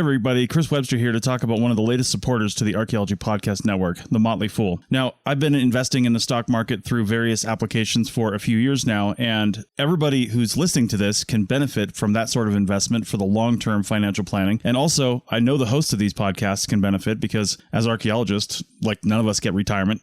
Everybody, Chris Webster here to talk about one of the latest supporters to the Archaeology Podcast Network, The Motley Fool. Now, I've been investing in the stock market through various applications for a few years now, and everybody who's listening to this can benefit from that sort of investment for the long-term financial planning. And also, I know the hosts of these podcasts can benefit because as archaeologists, like none of us get retirement.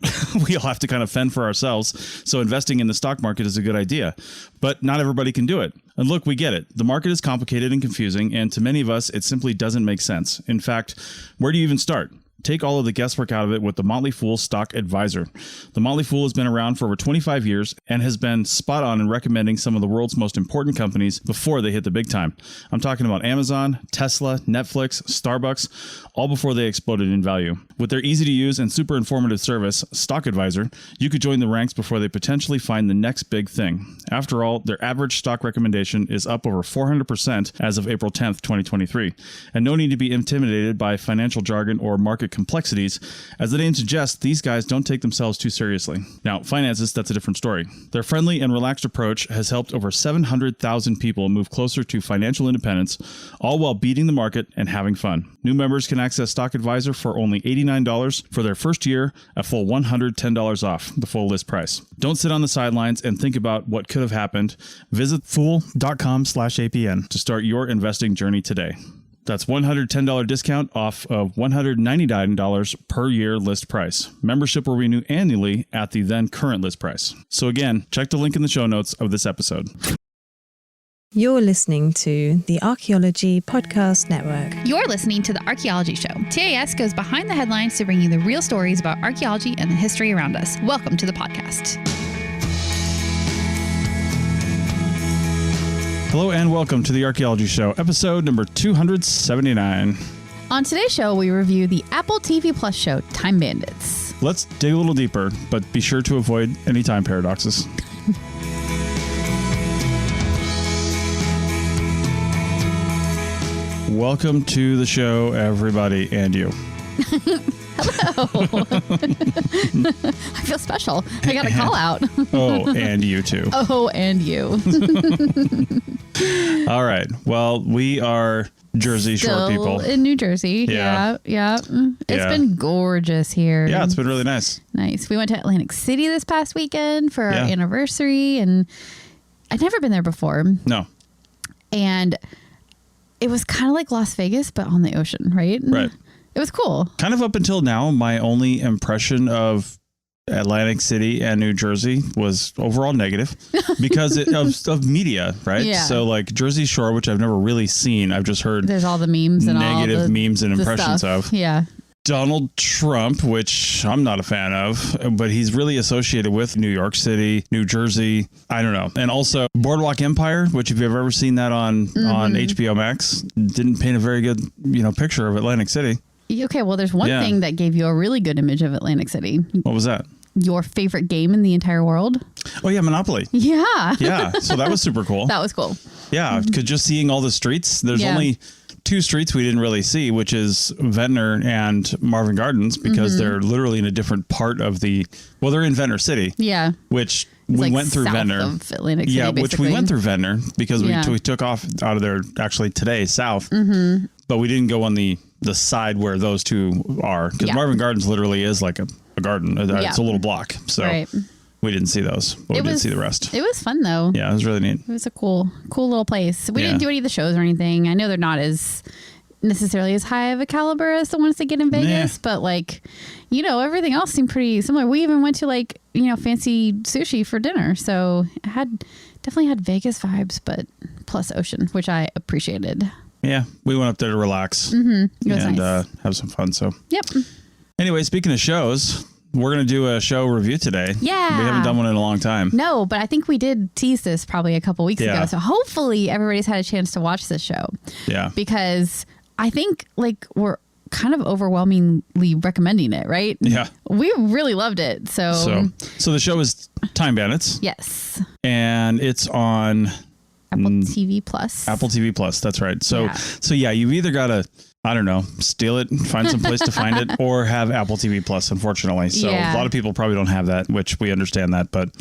We all have to kind of fend for ourselves. So investing in the stock market is a good idea, but not everybody can do it. And look, we get it. The market is complicated and confusing, and to many of us, it simply doesn't make sense. In fact, where do you even start? Take all of the guesswork out of it with the Motley Fool Stock Advisor. The Motley Fool has been around for over 25 years and has been spot on in recommending some of the world's most important companies before they hit the big time. I'm talking about Amazon, Tesla, Netflix, Starbucks, all before they exploded in value. With their easy to use and super informative service, Stock Advisor, you could join the ranks before they potentially find the next big thing. After all, their average stock recommendation is up over 400% as of April 10th, 2023. And no need to be intimidated by financial jargon or market complexities. As the name suggests, these guys don't take themselves too seriously. Now, finances, that's a different story. Their friendly and relaxed approach has helped over 700,000 people move closer to financial independence, all while beating the market and having fun. New members can access Stock Advisor for only $89 for their first year, a full $110 off the full list price. Don't sit on the sidelines and think about what could have happened. Visit fool.com/APN to start your investing journey today. That's $110 discount off of $199 per year list price. Membership will renew annually at the then current list price. So again, check the link in the show notes of this episode. You're listening to the Archaeology Podcast Network. You're listening to the Archaeology Show. TAS goes behind the headlines to bring you the real stories about archaeology and the history around us. Welcome to the podcast. Hello and welcome to the Archaeology Show, episode number 279. On today's show, we review the Apple TV Plus show, Time Bandits. Let's dig a little deeper, but be sure to avoid any time paradoxes. Welcome to the show, everybody, and you. Hello. I feel special. I got a call out. Oh, and you too. Oh, and you. All right. Well, we are Jersey Shore people. In New Jersey. Yeah. It's been gorgeous here. Yeah, it's been really nice. Nice. We went to Atlantic City this past weekend for our anniversary, and I'd never been there before. No. And it was kind of like Las Vegas, but on the ocean, right? Right. It was cool. Kind of up until now, my only impression of Atlantic City and New Jersey was overall negative because of media, right? Yeah. So like Jersey Shore, which I've never really seen, I've just heard there's all the memes and negative all the memes and impressions stuff. of. Yeah. Donald Trump, which I'm not a fan of, but he's really associated with New York City, New Jersey. I don't know. And also Boardwalk Empire, which if you've ever seen that on HBO Max, didn't paint a very good, picture of Atlantic City. Okay, well, there's one thing that gave you a really good image of Atlantic City. What was that? Your favorite game in the entire world? Oh, yeah, Monopoly. Yeah. Yeah, so that was super cool. That was cool. Yeah, because just seeing all the streets, there's only two streets we didn't really see, which is Ventnor and Marvin Gardens, because they're literally in a different part of they're in Ventnor City. Yeah. Which we went through Ventnor. Of Atlantic City, basically. Which we went through Ventnor because we took off out of there actually today, south. Mm-hmm. But we didn't go on the side where those two are, because Marvin Gardens literally is like a garden. It's a little block. So we didn't see those, but we did see the rest. It was fun though. Yeah, it was really neat. It was a cool little place. We didn't do any of the shows or anything. I know they're not as necessarily as high of a caliber as the ones that get in Vegas, but everything else seemed pretty similar. We even went to fancy sushi for dinner. So it definitely had Vegas vibes, but plus ocean, which I appreciated. Yeah, we went up there to relax It was and nice. Have some fun. So, yep. Anyway, speaking of shows, we're going to do a show review today. Yeah. We haven't done one in a long time. No, but I think we did tease this probably a couple weeks ago. So hopefully everybody's had a chance to watch this show. Yeah. Because I think we're kind of overwhelmingly recommending it, right? Yeah. We really loved it. So the show is Time Bandits. Yes. And it's on Apple TV Plus. Apple TV Plus. That's right. So you've either got to, I don't know, steal it, find some place to find it, or have Apple TV Plus, unfortunately. So a lot of people probably don't have that, which we understand that. But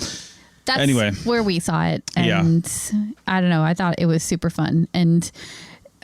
that's anyway, where we saw it. And I don't know. I thought it was super fun. And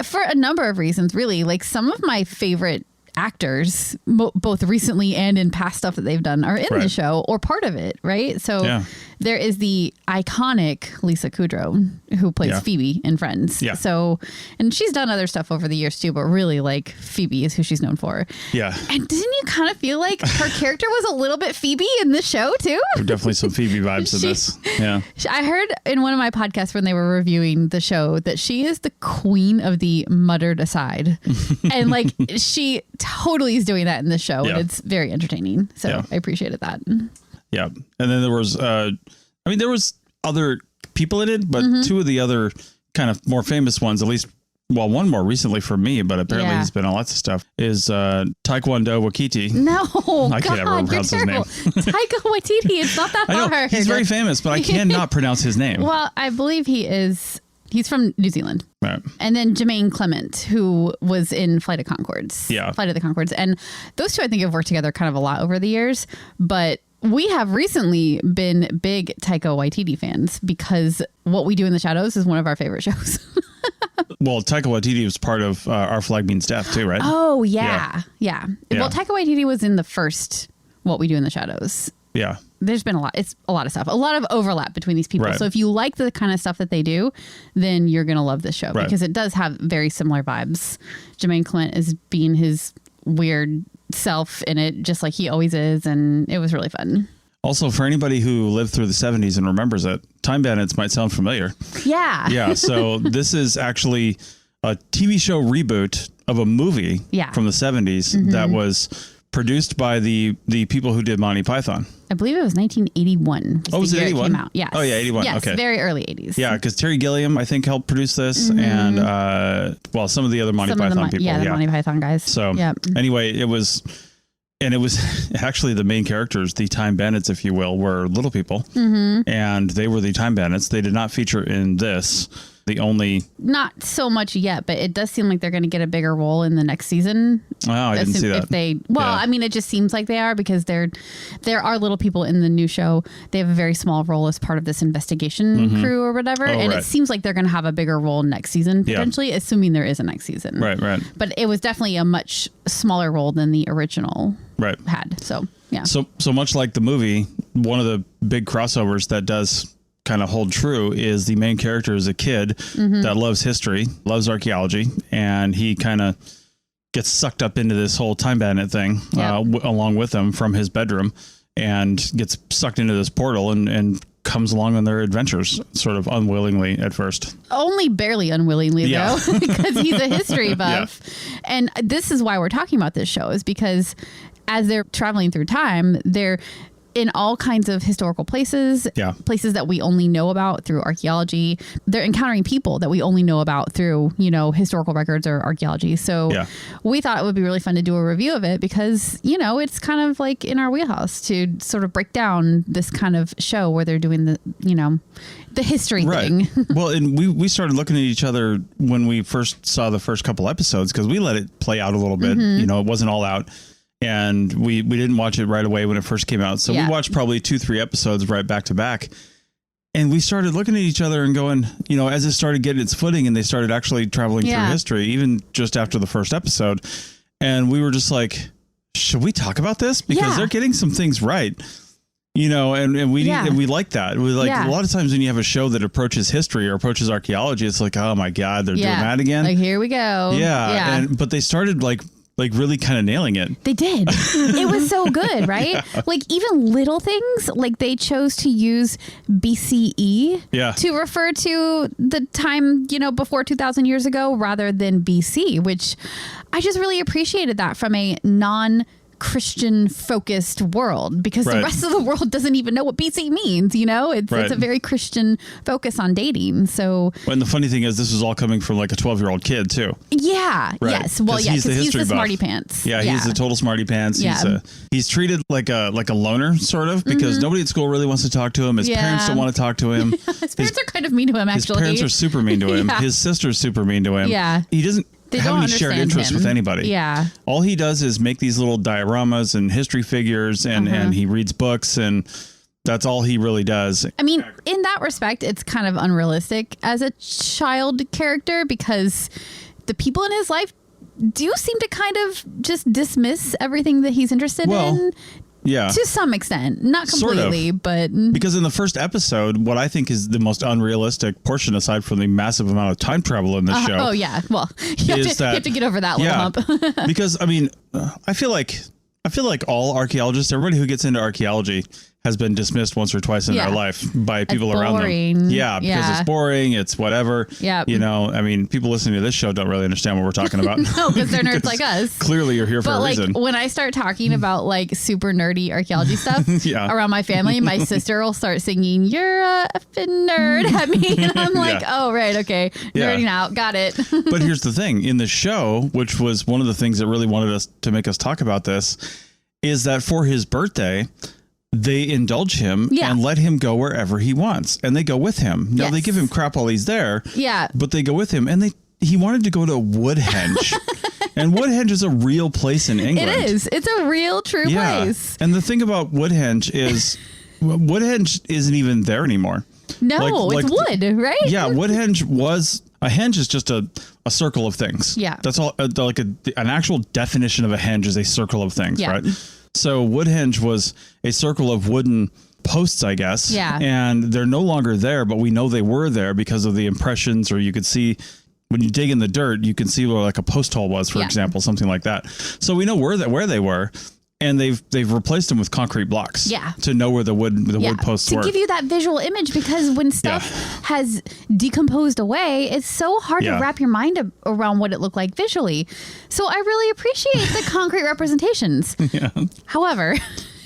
For a number of reasons, really. Like some of my favorite actors, both recently and in past stuff that they've done, are in the show or part of it, right? So there is the iconic Lisa Kudrow, who plays Phoebe in Friends. Yeah. So, and she's done other stuff over the years too, but really like Phoebe is who she's known for. Yeah. And didn't you kind of feel like her character was a little bit Phoebe in this show too? There's definitely some Phoebe vibes in this. Yeah. I heard in one of my podcasts when they were reviewing the show that she is the queen of the muttered aside. And like she totally is doing that in this show, and it's very entertaining. So I appreciated that. Yeah. And then there was, there was other people in it, but two of the other kind of more famous ones, at least, well, one more recently for me, but apparently he's been on lots of stuff, is Taekwondo Waititi. No, I can't ever pronounce his name. Taika Waititi, it's not that hard. I know, he's very famous, but I cannot pronounce his name. Well, I believe he's from New Zealand. Right. And then Jermaine Clement, who was in Flight of the Conchords. And those two, I think, have worked together kind of a lot over the years. But we have recently been big Taika Waititi fans because What We Do in the Shadows is one of our favorite shows. Well, Taika Waititi was part of Our Flag Means Death too, right? Oh, yeah. Well, Taika Waititi was in the first What We Do in the Shadows. Yeah. There's been it's a lot of stuff, a lot of overlap between these people. Right. So if you like the kind of stuff that they do, then you're going to love this show because it does have very similar vibes. Jermaine Clement is being his weird self in it, just like he always is. And it was really fun. Also, for anybody who lived through the 70s and remembers it, Time Bandits might sound familiar. Yeah. Yeah. So this is actually a TV show reboot of a movie from the 70s that was produced by the people who did Monty Python. I believe it was 1981. Oh, was it 81? It came out. Yes. Oh, yeah, 81. Yes, okay. Very early 80s. Yeah, because Terry Gilliam, I think, helped produce this, and some of the other Monty Python people. Yeah, the Monty Python guys. So anyway, it was actually the main characters, the Time Bandits, if you will, were little people, and they were the Time Bandits. They did not feature in this. Not so much yet, but it does seem like they're going to get a bigger role in the next season. Oh, I didn't see that. I mean, it just seems like they are because there are little people in the new show. They have a very small role as part of this investigation crew or whatever. It seems like they're going to have a bigger role next season, potentially, assuming there is a next season. Right. But it was definitely a much smaller role than the original had. So, yeah. So much like the movie, one of the big crossovers that does kind of hold true is the main character is a kid that loves history, loves archaeology, and he kind of gets sucked up into this whole Time Bandit thing along with them from his bedroom and gets sucked into this portal and comes along on their adventures sort of unwillingly at first. Only barely unwillingly though, because he's a history buff. And this is why we're talking about this show, is because as they're traveling through time, they're in all kinds of historical places, places that we only know about through archaeology. They're encountering people that we only know about through, historical records or archaeology. So we thought it would be really fun to do a review of it because, it's kind of like in our wheelhouse to sort of break down this kind of show where they're doing the history thing. Well, and we started looking at each other when we first saw the first couple episodes because we let it play out a little bit. It wasn't all out. And we didn't watch it right away when it first came out. So we watched probably 2-3 episodes right back to back. And we started looking at each other and going, as it started getting its footing and they started actually traveling through history, even just after the first episode. And we were just like, should we talk about this? Because they're getting some things right. And we like that. We like a lot of times when you have a show that approaches history or approaches archaeology, it's like, oh my God, they're doing that again. Like, here we go. Yeah. But they started like really kind of nailing it. They did. It was so good, right? Like even little things, like they chose to use BCE to refer to the time, before 2,000 years ago rather than BC, which I just really appreciated that from a non-Christian focused world because the rest of the world doesn't even know what BC means, it's a very Christian focus on dating. So, and the funny thing is this is all coming from like a 12-year-old kid too. Yeah. Right. Yes. Well, because he's the smarty pants. Yeah. He's the total smarty pants. He's treated like a loner sort of because nobody at school really wants to talk to him. His parents don't want to talk to him. His parents are kind of mean to him, actually. His parents are super mean to him. His sister's super mean to him. Yeah. He doesn't have any shared interests with anybody. Yeah. All he does is make these little dioramas and history figures and he reads books and that's all he really does. I mean, in that respect, it's kind of unrealistic as a child character because the people in his life do seem to kind of just dismiss everything that he's interested in. Yeah. To some extent. Not completely, sort of. But... Because in the first episode, what I think is the most unrealistic portion, aside from the massive amount of time travel in the show... Oh, yeah. Well, you have to get over that little hump. Because, I mean, I feel like all archaeologists, everybody who gets into archaeology has been dismissed once or twice in their life by people around them. Yeah, because it's boring, it's whatever. Yeah. You know, I mean, people listening to this show don't really understand what we're talking about. No, because they're nerds like us. Clearly you're here for a reason. When I start talking about like super nerdy archaeology stuff around my family, my sister will start singing, "You're a effing nerd" at me. And I'm like, oh, right, okay. Nerding out. Got it. But here's the thing. In the show, which was one of the things that really wanted us to make us talk about this, is that for his birthday, they indulge him and let him go wherever he wants. And they go with him. Now, they give him crap while he's there. Yeah. But they go with him. And he wanted to go to Woodhenge. And Woodhenge is a real place in England. It is. It's a real, true place. And the thing about Woodhenge is Woodhenge isn't even there anymore. No, it's wood, right? Yeah, Woodhenge was... A henge is just a circle of things. Yeah. That's all. Like an actual definition of a henge is a circle of things, right? So Woodhenge was a circle of wooden posts, I guess. Yeah. And they're no longer there, but we know they were there because of the impressions, or you could see when you dig in the dirt, you can see where like a post hole was, for example, something like that. So we know where they were. And they've replaced them with concrete blocks. Yeah. To know where the wood posts were. To give you that visual image, because when stuff has decomposed away, it's so hard to wrap your mind around what it looked like visually. So I really appreciate the concrete representations. Yeah. However...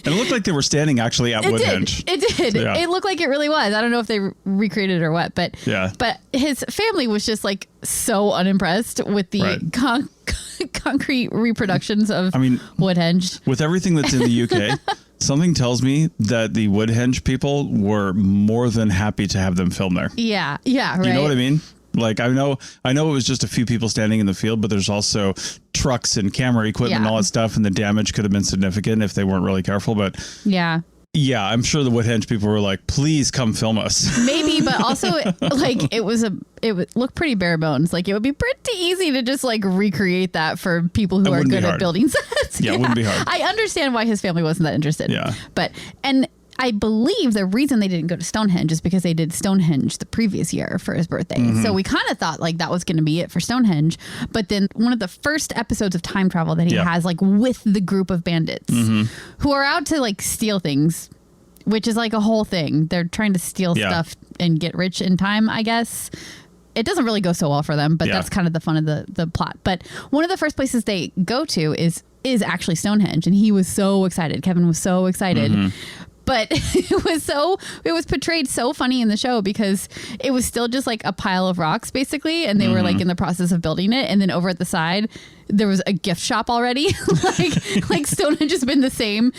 And it looked like they were standing actually at Woodhenge. It did. Yeah. It looked like it really was. I don't know if they recreated it or what, but his family was just like so unimpressed with the concrete reproductions of Woodhenge. With everything that's in the UK, something tells me that the Woodhenge people were more than happy to have them film there. Yeah. Yeah. Right. You know what I mean? Like, I know it was just a few people standing in the field, but there's also trucks and camera equipment and all that stuff. And the damage could have been significant if they weren't really careful. But yeah, I'm sure the Woodhenge people were like, please come film us. Maybe, but also like it would look pretty bare bones. Like it would be pretty easy to just like recreate that for people who are good at building sets. Yeah, it wouldn't be hard. I understand why his family wasn't that interested. Yeah. And I believe the reason they didn't go to Stonehenge is because they did Stonehenge the previous year for his birthday. Mm-hmm. So we kind of thought like that was going to be it for Stonehenge. But then one of the first episodes of time travel that he has like with the group of bandits who are out to like steal things, which is like a whole thing. They're trying to steal stuff and get rich in time, I guess. It doesn't really go so well for them, but that's kind of the fun of the plot. But one of the first places they go to is actually Stonehenge. And he was so excited. Kevin was so excited. Mm-hmm. But it was portrayed so funny in the show because it was still just like a pile of rocks basically. And they were like in the process of building it. And then over at the side, there was a gift shop already. like Stonehenge has been the same,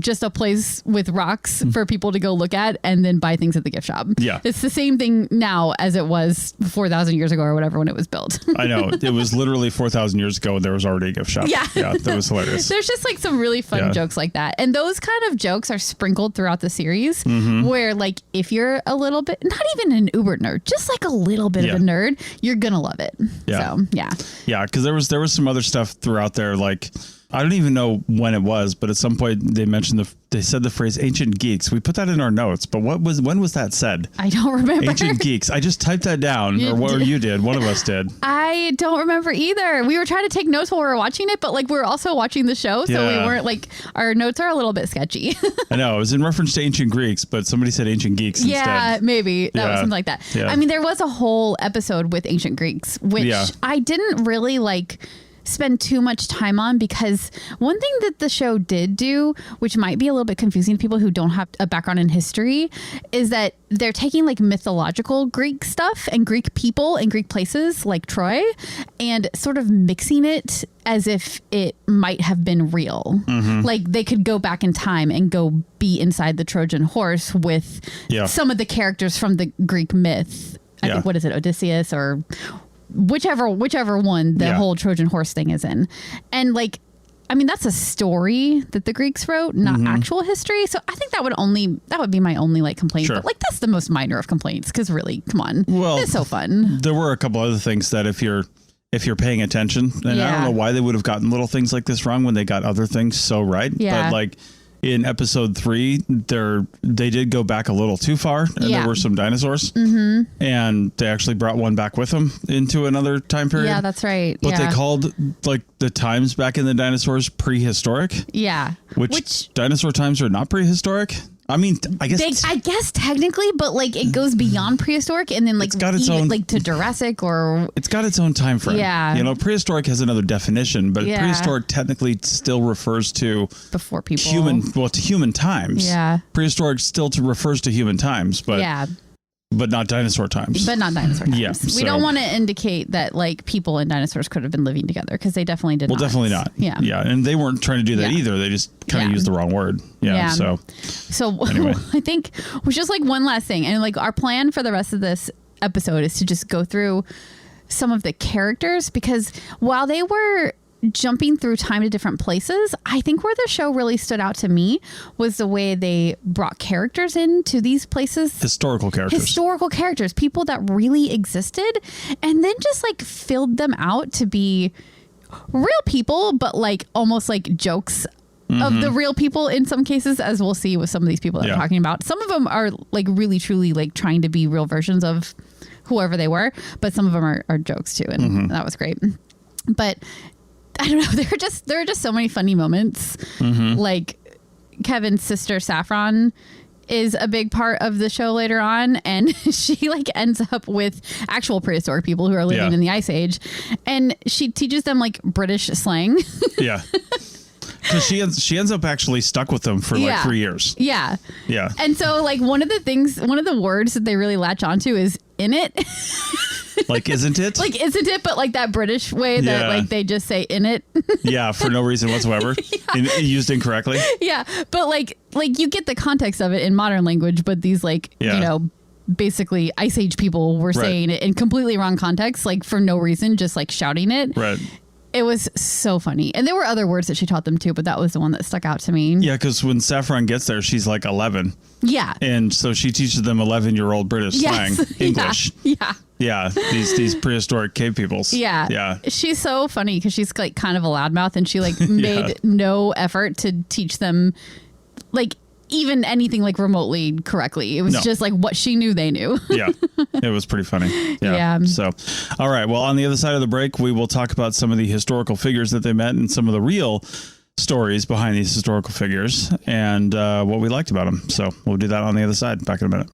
just a place with rocks for people to go look at and then buy things at the gift shop. Yeah. It's the same thing now as it was 4,000 years ago or whatever when it was built. I know. It was literally 4,000 years ago. There was already a gift shop. Yeah. Yeah. That was hilarious. There's just like some really fun jokes like that. And those kind of jokes are sprinkled throughout the series where like if you're a little bit, not even an uber nerd, just like a little bit of a nerd, you're going to love it. Yeah. So, yeah. Yeah. Because there was some other stuff throughout there. Like, I don't even know when it was, but at some point they mentioned they said the phrase ancient geeks. We put that in our notes, but when was that said? I don't remember. Ancient geeks. I just typed that down, or you did. One of us did. I don't remember either. We were trying to take notes while we were watching it, but like we were also watching the show, so we weren't like, our notes are a little bit sketchy. I know. It was in reference to ancient Greeks, but somebody said ancient geeks instead. Yeah, maybe. That was something like that. Yeah. I mean, there was a whole episode with ancient Greeks, which I didn't really like spend too much time on, because one thing that the show did do, which might be a little bit confusing to people who don't have a background in history, is that they're taking like mythological Greek stuff and Greek people and Greek places like Troy and sort of mixing it as if it might have been real. Mm-hmm. Like they could go back in time and go be inside the Trojan horse with some of the characters from the Greek myth. I think, what is it, Odysseus or whichever one the whole Trojan horse thing is in. And like, I mean, that's a story that the Greeks wrote, not actual history. So I think that would be my only like complaint. Sure. But like, that's the most minor of complaints, because really, come on, it's so fun. There were a couple other things that if you're if you're paying attention. And I don't know why they would have gotten little things like this wrong when they got other things so right. Yeah. But like in episode 3, they did go back a little too far, and there were some dinosaurs, and they actually brought one back with them into another time period. Yeah, that's right. But they called like the times back in the dinosaurs prehistoric. Yeah. Which dinosaur times are not prehistoric. I mean, I guess technically, but like it goes beyond prehistoric, and then like it's got its own, like to Jurassic, or it's got its own time frame. Yeah, you know, prehistoric has another definition, but prehistoric technically still refers to before people to human times. Yeah, prehistoric still refers to human times, but but not dinosaur times. But not dinosaur times. Yeah, we don't want to indicate that like people and dinosaurs could have been living together, because they definitely did. Well, definitely not. Yeah, and they weren't trying to do that either. They just kind of used the wrong word. Yeah. So anyway. I think it was just like one last thing, and like our plan for the rest of this episode is to just go through some of the characters, because while they were jumping through time to different places, I think where the show really stood out to me was the way they brought characters into these places. Historical characters, people that really existed, and then just like filled them out to be real people, but like almost like jokes of the real people in some cases, as we'll see with some of these people that I'm talking about. Some of them are like really truly like trying to be real versions of whoever they were, but some of them are jokes too, and that was great. But I don't know. There are just so many funny moments. Like Kevin's sister Saffron is a big part of the show later on, and she like ends up with actual prehistoric people who are living in the Ice Age, and she teaches them like British slang. Yeah. Because she ends up actually stuck with them for like 3 years. Yeah. Yeah. And so like one of the words that they really latch onto is "in it." Like, isn't it? Like, isn't it? But like that British way that like they just say "in it." Yeah, for no reason whatsoever. Used incorrectly. Yeah, but like you get the context of it in modern language, but these like you know, basically Ice Age people were saying it in completely wrong context, like for no reason, just like shouting it. Right. It was so funny. And there were other words that she taught them too, but that was the one that stuck out to me. Yeah, because when Saffron gets there, she's like 11. Yeah. And so she teaches them 11-year-old British slang, English. Yeah. Yeah, these prehistoric cave peoples. Yeah. Yeah. She's so funny because she's like kind of a loudmouth, and she like made no effort to teach them like even anything like remotely correctly. It was just like what she knew they knew. Yeah, it was pretty funny. Yeah. So, all right. Well, on the other side of the break, we will talk about some of the historical figures that they met and some of the real stories behind these historical figures and what we liked about them. So we'll do that on the other side. Back in a minute.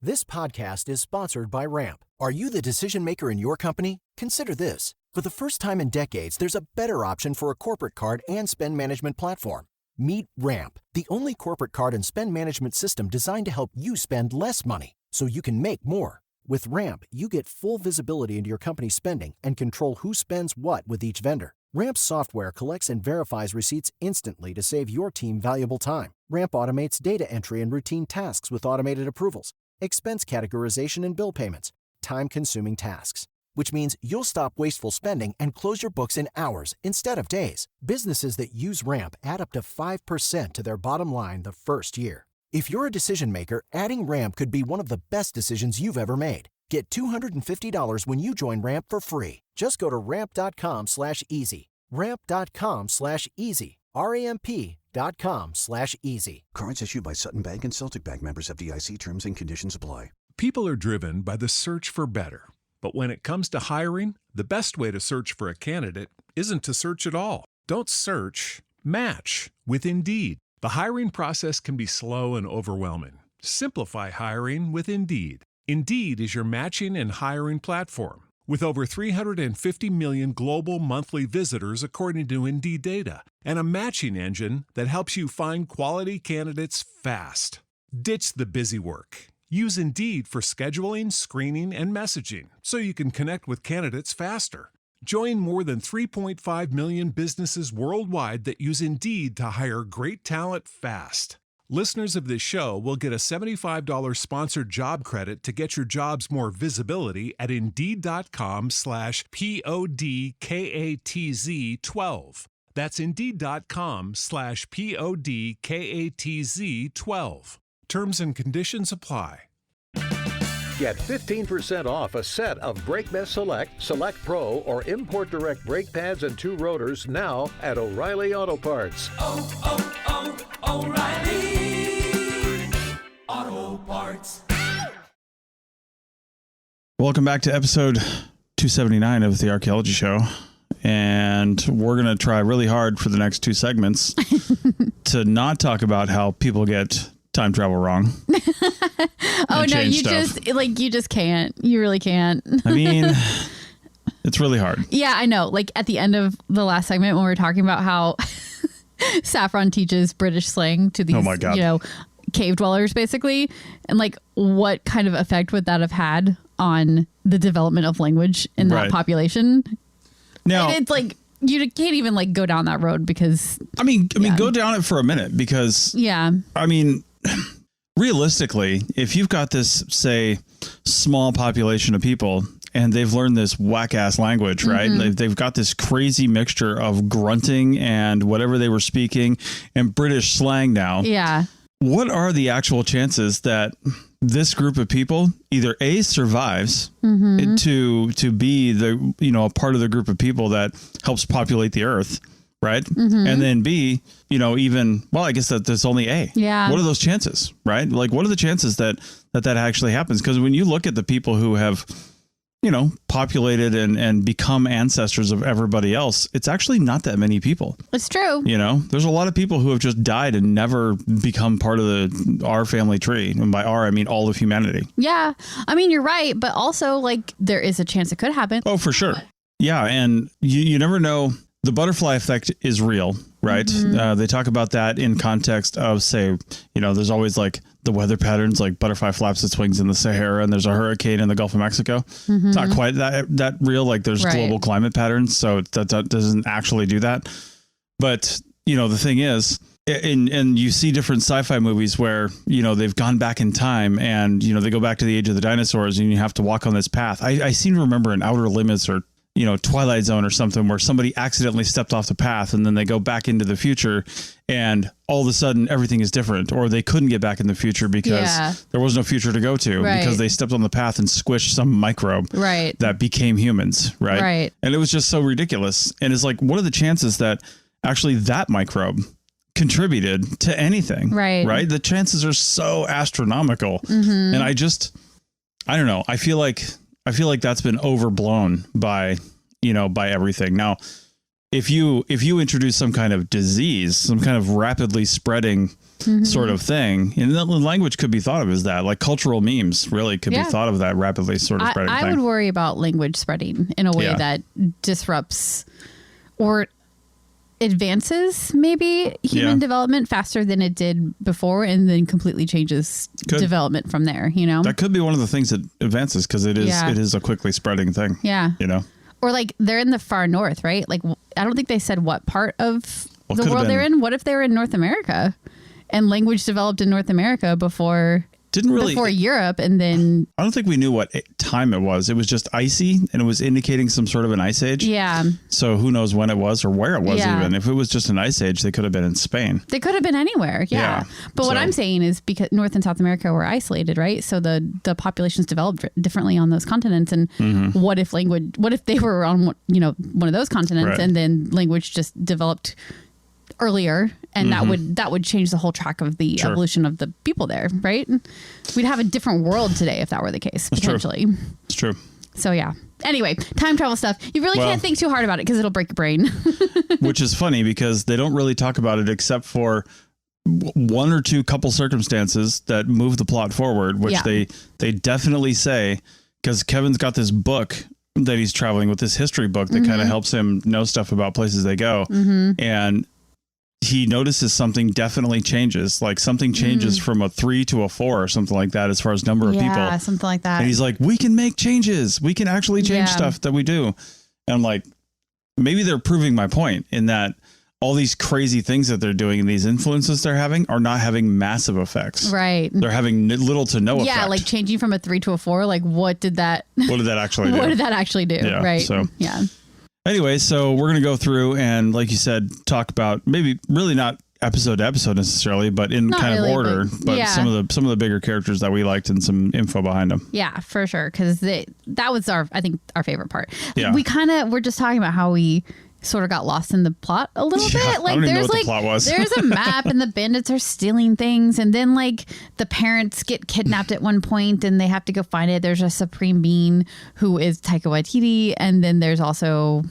This podcast is sponsored by Ramp. Are you the decision maker in your company? Consider this. For the first time in decades, there's a better option for a corporate card and spend management platform. Meet Ramp, the only corporate card and spend management system designed to help you spend less money so you can make more. With Ramp, you get full visibility into your company's spending and control who spends what with each vendor. Ramp's software collects and verifies receipts instantly to save your team valuable time. Ramp automates data entry and routine tasks with automated approvals, expense categorization and bill payments, time-consuming tasks. Which means you'll stop wasteful spending and close your books in hours instead of days. Businesses that use Ramp add up to 5% to their bottom line the first year. If you're a decision maker, adding Ramp could be one of the best decisions you've ever made. Get $250 when you join Ramp for free. Just go to ramp.com/easy. Ramp.com/easy. RAMP.com/easy. Cards issued by Sutton Bank and Celtic Bank, members FDIC. Terms and conditions apply. People are driven by the search for better. But when it comes to hiring, the best way to search for a candidate isn't to search at all. Don't search, match with Indeed. The hiring process can be slow and overwhelming. Simplify hiring with Indeed. Indeed is your matching and hiring platform. With over 350 million global monthly visitors according to Indeed data, and a matching engine that helps you find quality candidates fast. Ditch the busy work. Use Indeed for scheduling, screening, and messaging so you can connect with candidates faster. Join more than 3.5 million businesses worldwide that use Indeed to hire great talent fast. Listeners of this show will get a $75 sponsored job credit to get your jobs more visibility at Indeed.com/PODKATZ12. That's Indeed.com/PODKATZ12. Terms and conditions apply. Get 15% off a set of BrakeBest Select, Select Pro, or Import Direct brake pads and 2 rotors now at O'Reilly Auto Parts. O'Reilly Auto Parts. Welcome back to episode 279 of the Archaeology Show. And we're going to try really hard for the next 2 segments to not talk about how people get time travel wrong. Oh no, you just can't. You really can't. I mean, it's really hard. Yeah, I know. Like at the end of the last segment when we were talking about how Saffron teaches British slang to these, cave dwellers basically, and like what kind of effect would that have had on the development of language in that population? Now, it's like you can't even like go down that road because I mean, go down it for a minute because I mean, realistically, if you've got this, say, small population of people and they've learned this whack ass language, right? They've got this crazy mixture of grunting and whatever they were speaking and British slang now. Yeah. What are the actual chances that this group of people either A, survives to be the, a part of the group of people that helps populate the earth, right? And then B, I guess that there's only A. Yeah. What are those chances, right? Like, what are the chances that actually happens? Because when you look at the people who have, populated and become ancestors of everybody else, it's actually not that many people. It's true. There's a lot of people who have just died and never become part of our family tree. And by our, I mean all of humanity. Yeah. I mean, you're right. But also, like, there is a chance it could happen. Oh, for sure. Yeah. And you never know. The butterfly effect is real, right? They talk about that in context of, say, there's always like the weather patterns, like butterfly flaps its wings in the Sahara and there's a hurricane in the Gulf of Mexico. It's not quite that real. Like there's global climate patterns. So that doesn't actually do that. But, the thing is, and you see different sci-fi movies where, they've gone back in time and, they go back to the age of the dinosaurs and you have to walk on this path. I seem to remember in Outer Limits or Twilight Zone or something where somebody accidentally stepped off the path and then they go back into the future and all of a sudden everything is different, or they couldn't get back in the future because there was no future to go to because they stepped on the path and squished some microbe that became humans. Right. And it was just so ridiculous. And it's like, what are the chances that actually that microbe contributed to anything? Right. The chances are so astronomical. And I don't know. I feel like that's been overblown by everything. Now, if you introduce some kind of disease, some kind of rapidly spreading sort of thing, and the language could be thought of as that, like cultural memes really could be thought of that rapidly sort of spreading thing. I would worry about language spreading in a way that disrupts or advances maybe human development faster than it did before and then completely changes development from there, That could be one of the things that advances because it is a quickly spreading thing. Yeah. Or like they're in the far north, right? Like I don't think they said what part of the world they're in. What if they were in North America and language developed in North America before Europe, and then I don't think we knew what time it was. It was just icy and it was indicating some sort of an ice age. Yeah. So who knows when it was or where it was even. If it was just an ice age, they could have been in Spain. They could have been anywhere. Yeah. But what I'm saying is because North and South America were isolated, right? So the populations developed differently on those continents. And what if they were on one of those continents and then language just developed earlier, and that would change the whole track of the evolution of the people there, right? We'd have a different world today if that were the case, potentially. It's true. So yeah. Anyway, time travel stuff. You really can't think too hard about it because it'll break your brain. Which is funny because they don't really talk about it except for one or two couple circumstances that move the plot forward, which they definitely say, because Kevin's got this book that he's traveling with, this history book that kind of helps him know stuff about places they go. And he notices something definitely changes, like something changes from a 3 to a 4 or something like that as far as number of people. Yeah, something like that. And he's like, we can make changes. We can actually change stuff that we do. And I'm like, maybe they're proving my point in that all these crazy things that they're doing and these influences they're having are not having massive effects. Right. They're having little to no effect. Yeah, like changing from a 3 to a 4. Like, what did that actually do? What did that actually do? Yeah, right. So, yeah. Anyway, so we're going to go through and, like you said, talk about maybe really not episode to episode necessarily, but in Not kind really, of order. But yeah. some of the bigger characters that we liked and some info behind them. Yeah, for sure. Because that was our favorite part. Yeah. We're just talking about how we sort of got lost in the plot a little bit. Like I don't even know there's what like the plot was. there's a map and the bandits are stealing things, and then like the parents get kidnapped at one point and they have to go find it. There's a supreme being who is Taika Waititi, and then there's also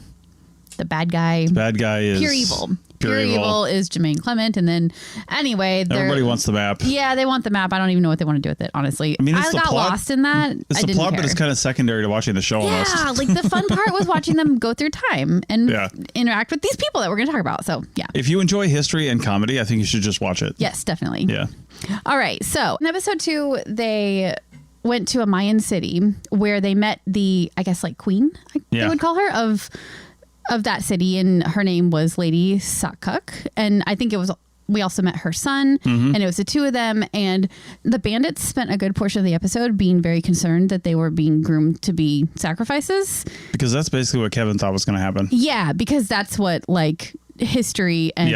the bad guy. Bad guy is pure evil. Pure evil is Jermaine Clement, and then anyway, everybody wants the map. Yeah, they want the map. I don't even know what they want to do with it, honestly. I mean, I got lost in that. It's the plot, but it's kind of secondary to watching the show. Almost. Yeah, like the fun part was watching them go through time and Yeah. interact with these people that we're going to talk about. So yeah. If you enjoy history and comedy, I think you should just watch it. Yes, definitely. Yeah. All right. So in episode 2, they went to a Mayan city where they met the, I guess, like queen, they would call her, of that city, and her name was Lady Sakkuk, and I think we also met her son, and it was the two of them, and the bandits spent a good portion of the episode being very concerned that they were being groomed to be sacrifices. Because that's basically what Kevin thought was going to happen. Yeah, because that's what like history and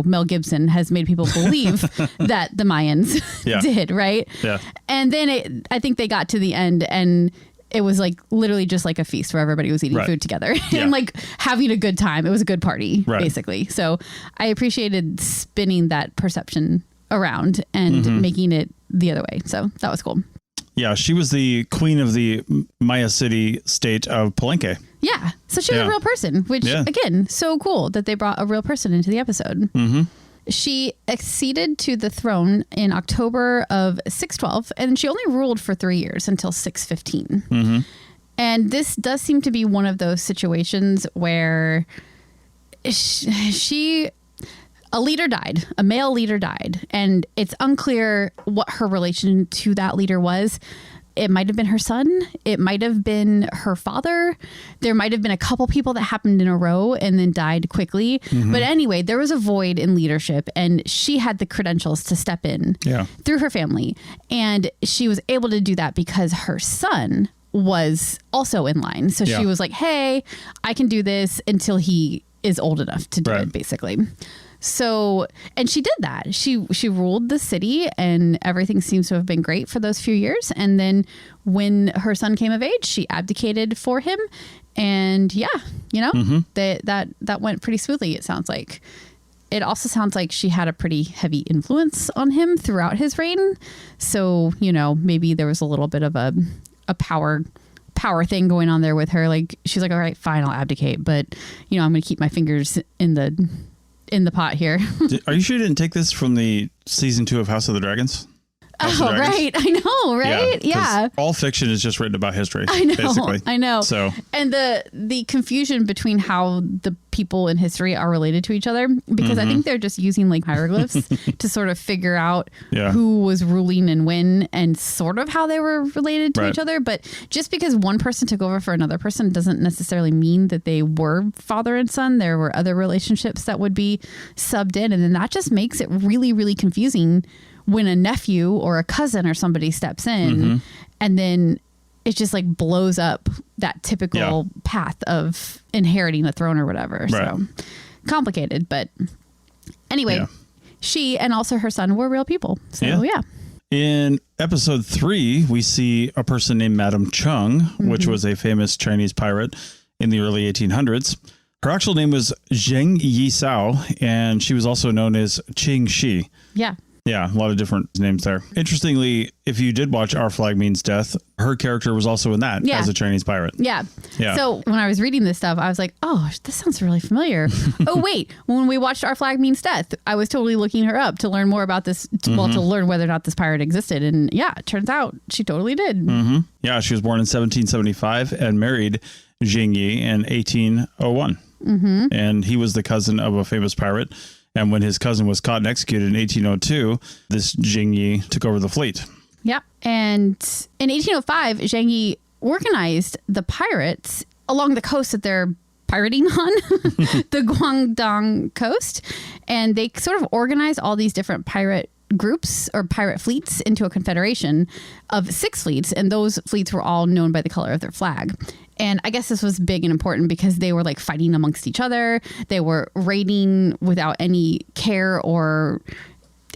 Mel Gibson has made people believe that the Mayans did, right? Yeah. And then I think they got to the end and it was like literally just like a feast where everybody was eating food together and like having a good time. It was a good party, basically. So I appreciated spinning that perception around and making it the other way. So that was cool. Yeah, she was the queen of the Maya city state of Palenque. Yeah. So she was a real person, which again, so cool that they brought a real person into the episode. She acceded to the throne in October of 612, and she only ruled for 3 years until 615. And this does seem to be one of those situations where a leader died, a male leader died, and it's unclear what her relation to that leader was. It might have been her son. It might have been her father. There might have been a couple people that happened in a row and then died quickly. But anyway, there was a void in leadership and she had the credentials to step in through her family. And she was able to do that because her son was also in line. So she was like, hey, I can do this until he is old enough to do it, basically. So, and she did that. She ruled the city and everything seems to have been great for those few years. And then when her son came of age, she abdicated for him. And that went pretty smoothly, it sounds like. It also sounds like she had a pretty heavy influence on him throughout his reign. So, maybe there was a little bit of a power thing going on there with her. Like, she's like, all right, fine, I'll abdicate. But, I'm going to keep my fingers in the pot here. Are you sure you didn't take this from the season 2 of House of the Dragons? Right. I know, right? Yeah. All fiction is just written about history. I know. Basically. I know. So, and the confusion between how the people in history are related to each other, because I think they're just using like hieroglyphs to sort of figure out who was ruling and when, and sort of how they were related to each other. But just because one person took over for another person doesn't necessarily mean that they were father and son. There were other relationships that would be subbed in, and then that just makes it really, really confusing when a nephew or a cousin or somebody steps in and then it just like blows up that typical path of inheriting the throne or whatever. So complicated, but anyway, she and also her son were real people. So in episode 3, we see a person named Madame Chung, which was a famous Chinese pirate in the early 1800s. Her actual name was Zheng Yisao, and she was also known as Qing Shi. Yeah, a lot of different names there. Interestingly, if you did watch Our Flag Means Death, her character was also in that as a Chinese pirate. Yeah. So when I was reading this stuff, I was like, oh, this sounds really familiar. Oh, wait. When we watched Our Flag Means Death, I was totally looking her up to learn more about this, to learn whether or not this pirate existed. And it turns out she totally did. Yeah, she was born in 1775 and married Jing Yi in 1801. And he was the cousin of a famous pirate. And when his cousin was caught and executed in 1802, this Jing Yi took over the fleet. Yeah. And in 1805, Zheng Yi organized the pirates along the coast that they're pirating on, the Guangdong coast. And they sort of organized all these different pirate groups or pirate fleets into a confederation of 6 fleets. And those fleets were all known by the color of their flag. And I guess this was big and important because they were like fighting amongst each other. They were raiding without any care or,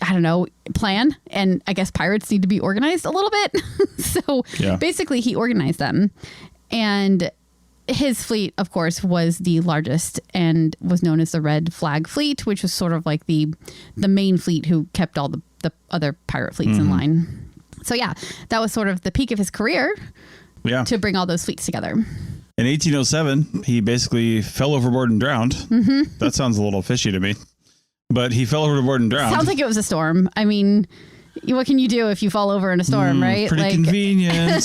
I don't know, plan. And I guess pirates need to be organized a little bit. So basically he organized them. And his fleet, of course, was the largest and was known as the Red Flag Fleet, which was sort of like the main fleet who kept all the other pirate fleets in line. So yeah, that was sort of the peak of his career. Yeah. To bring all those fleets together. In 1807, he basically fell overboard and drowned. That sounds a little fishy to me. But he fell overboard and drowned. Sounds like it was a storm. I mean, what can you do if you fall over in a storm, right? Pretty convenient.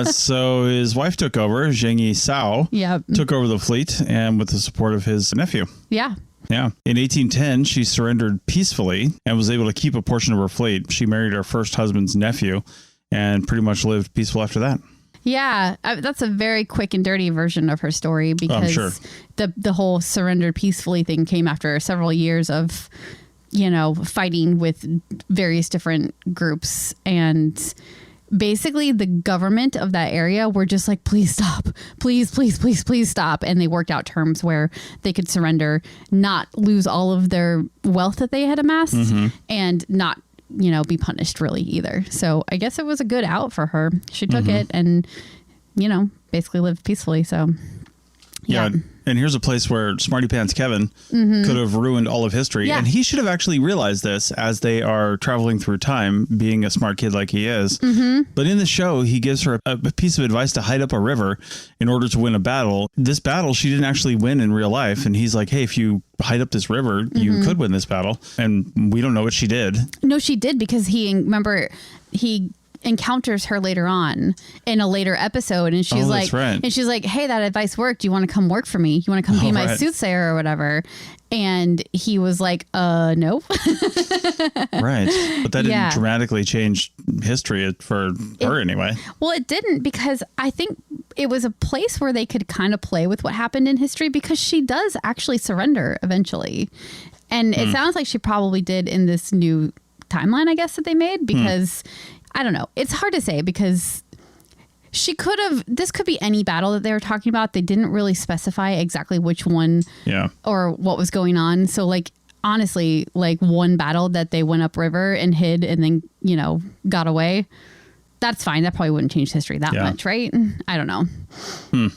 So his wife took over, Zheng Yi Sao, took over the fleet and with the support of his nephew. Yeah. Yeah. In 1810, she surrendered peacefully and was able to keep a portion of her fleet. She married her first husband's nephew and pretty much lived peaceful after that. Yeah, that's a very quick and dirty version of her story because the whole surrendered peacefully thing came after several years of, fighting with various different groups. And basically the government of that area were just like, please stop, please stop. And they worked out terms where they could surrender, not lose all of their wealth that they had amassed and not be punished really either. So I guess it was a good out for her. She took it and, basically lived peacefully. So yeah. And here's a place where Smarty Pants Kevin could have ruined all of history. Yeah. And he should have actually realized this as they are traveling through time, being a smart kid like he is. But in the show, he gives her a piece of advice to hide up a river in order to win a battle. This battle, she didn't actually win in real life. And he's like, hey, if you hide up this river, you could win this battle. And we don't know what she did. No, she did because he encounters her later on in a later episode and she's like, hey, that advice worked. Do you want to come work for me? You want to come be my soothsayer or whatever? And he was like, no. Right. But that didn't dramatically change history for her anyway. Well, it didn't because I think it was a place where they could kind of play with what happened in history because she does actually surrender eventually. And it sounds like she probably did in this new timeline, I guess, that they made because I don't know. It's hard to say because this could be any battle that they were talking about. They didn't really specify exactly which one or what was going on. So like, honestly, like one battle that they went upriver and hid and then, got away. That's fine. That probably wouldn't change history that much, right? I don't know.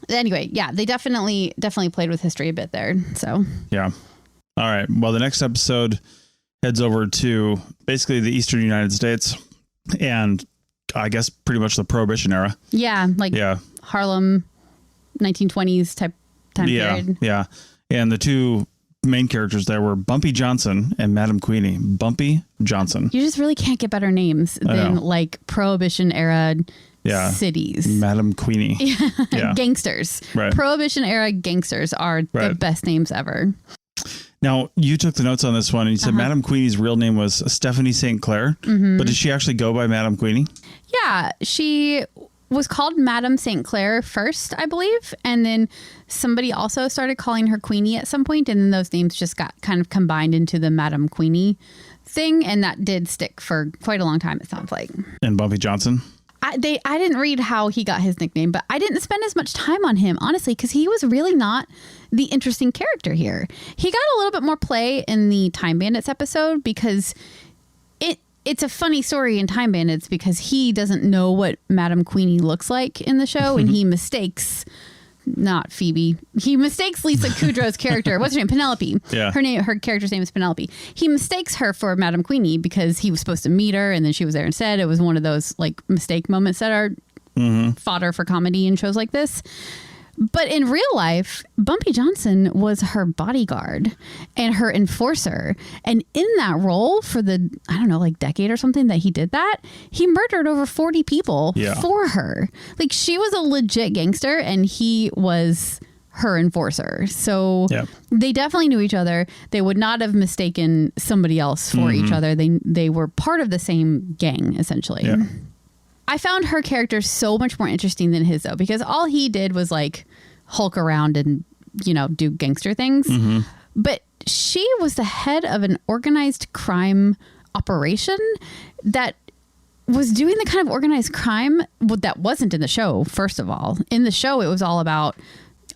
Anyway, yeah, they definitely played with history a bit there. So, yeah. All right. Well, the next episode heads over to basically the Eastern United States and I guess pretty much the Prohibition era. Yeah. Like Harlem, 1920s type time period. Yeah. And the two main characters there were Bumpy Johnson and Madam Queenie. Bumpy Johnson. You just really can't get better names than like Prohibition era cities. Madam Queenie. Gangsters. Right. Prohibition era gangsters are the best names ever. Now, you took the notes on this one and you said Madam Queenie's real name was Stephanie St. Clair, but did she actually go by Madam Queenie? Yeah, she was called Madam St. Clair first, I believe. And then somebody also started calling her Queenie at some point, and then those names just got kind of combined into the Madam Queenie thing. And that did stick for quite a long time, it sounds like. And Bumpy Johnson? I didn't read how he got his nickname, but I didn't spend as much time on him, honestly, because he was really not the interesting character here. He got a little bit more play in the Time Bandits episode because it's a funny story in Time Bandits because he doesn't know what Madam Queenie looks like in the show, and he mistakes... Not Phoebe. He mistakes Lisa Kudrow's character. What's her name? Penelope. Yeah. Her character's name is Penelope. He mistakes her for Madam Queenie because he was supposed to meet her and then she was there instead. It was one of those like mistake moments that are fodder for comedy in shows like this. But in real life, Bumpy Johnson was her bodyguard and her enforcer. And in that role for the, I don't know, like decade or something that he did that, he murdered over 40 people for her. Like she was a legit gangster and he was her enforcer. So they definitely knew each other. They would not have mistaken somebody else for each other. They were part of the same gang, essentially. Yeah. I found her character so much more interesting than his, though, because all he did was like hulk around and, do gangster things. But she was the head of an organized crime operation that was doing the kind of organized crime that wasn't in the show, first of all. In the show, it was all about,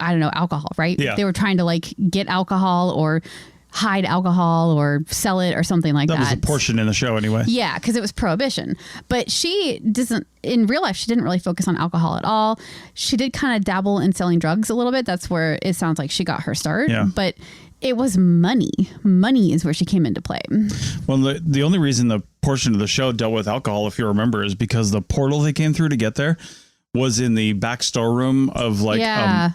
I don't know, alcohol, right? Yeah. They were trying to like get alcohol or hide alcohol or sell it or something like that. That was a portion in the show anyway. Yeah, because it was prohibition. But she doesn't, in real life, she didn't really focus on alcohol at all. She did kind of dabble in selling drugs a little bit. That's where it sounds like she got her start. Yeah. But it was money. Money is where she came into play. Well, the only reason the portion of the show dealt with alcohol, if you remember, is because the portal they came through to get there was in the back storeroom of like a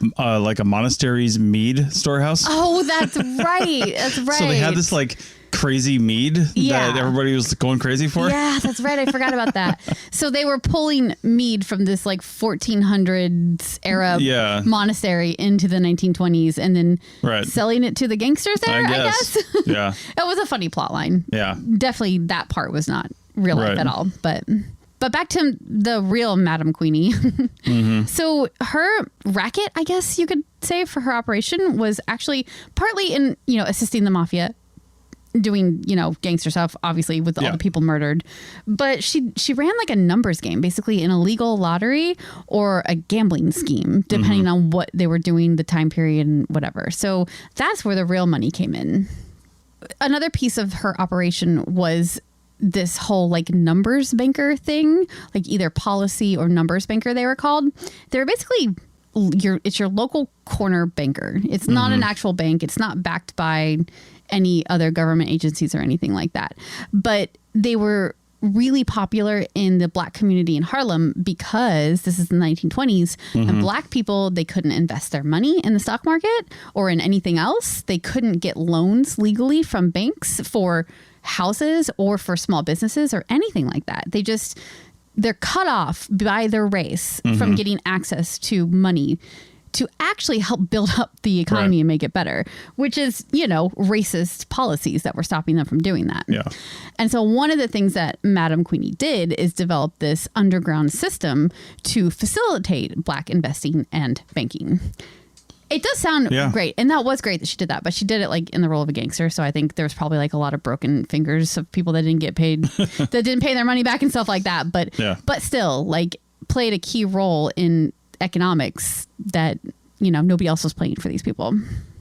monastery's mead storehouse. Oh, that's right. That's right. So they had this like crazy mead that everybody was going crazy for. Yeah, that's right. I forgot about that. So they were pulling mead from this like 1400s era monastery into the 1920s and then selling it to the gangsters there, I guess. Yeah. It was a funny plot line. Yeah. Definitely that part was not real life at all. But back to the real Madam Queenie. So her racket, I guess you could say, for her operation was actually partly in, assisting the mafia, doing, gangster stuff, obviously, with all the people murdered. But she ran like a numbers game, basically an illegal lottery or a gambling scheme, depending on what they were doing, the time period and whatever. So that's where the real money came in. Another piece of her operation was this whole like numbers banker thing, like either policy or numbers banker they were called. They were basically it's your local corner banker. It's not an actual bank. It's not backed by any other government agencies or anything like that. But they were really popular in the Black community in Harlem because this is the 1920s and Black people, they couldn't invest their money in the stock market or in anything else. They couldn't get loans legally from banks for houses or for small businesses or anything like that. They're cut off by their race from getting access to money to actually help build up the economy and make it better, which is, racist policies that were stopping them from doing that. Yeah. And so one of the things that Madam Queenie did is develop this underground system to facilitate Black investing and banking. It does sound great. And that was great that she did that, but she did it like in the role of a gangster. So I think there was probably like a lot of broken fingers of people that didn't get paid, that didn't pay their money back and stuff like that. But still like played a key role in economics that, nobody else was playing for these people.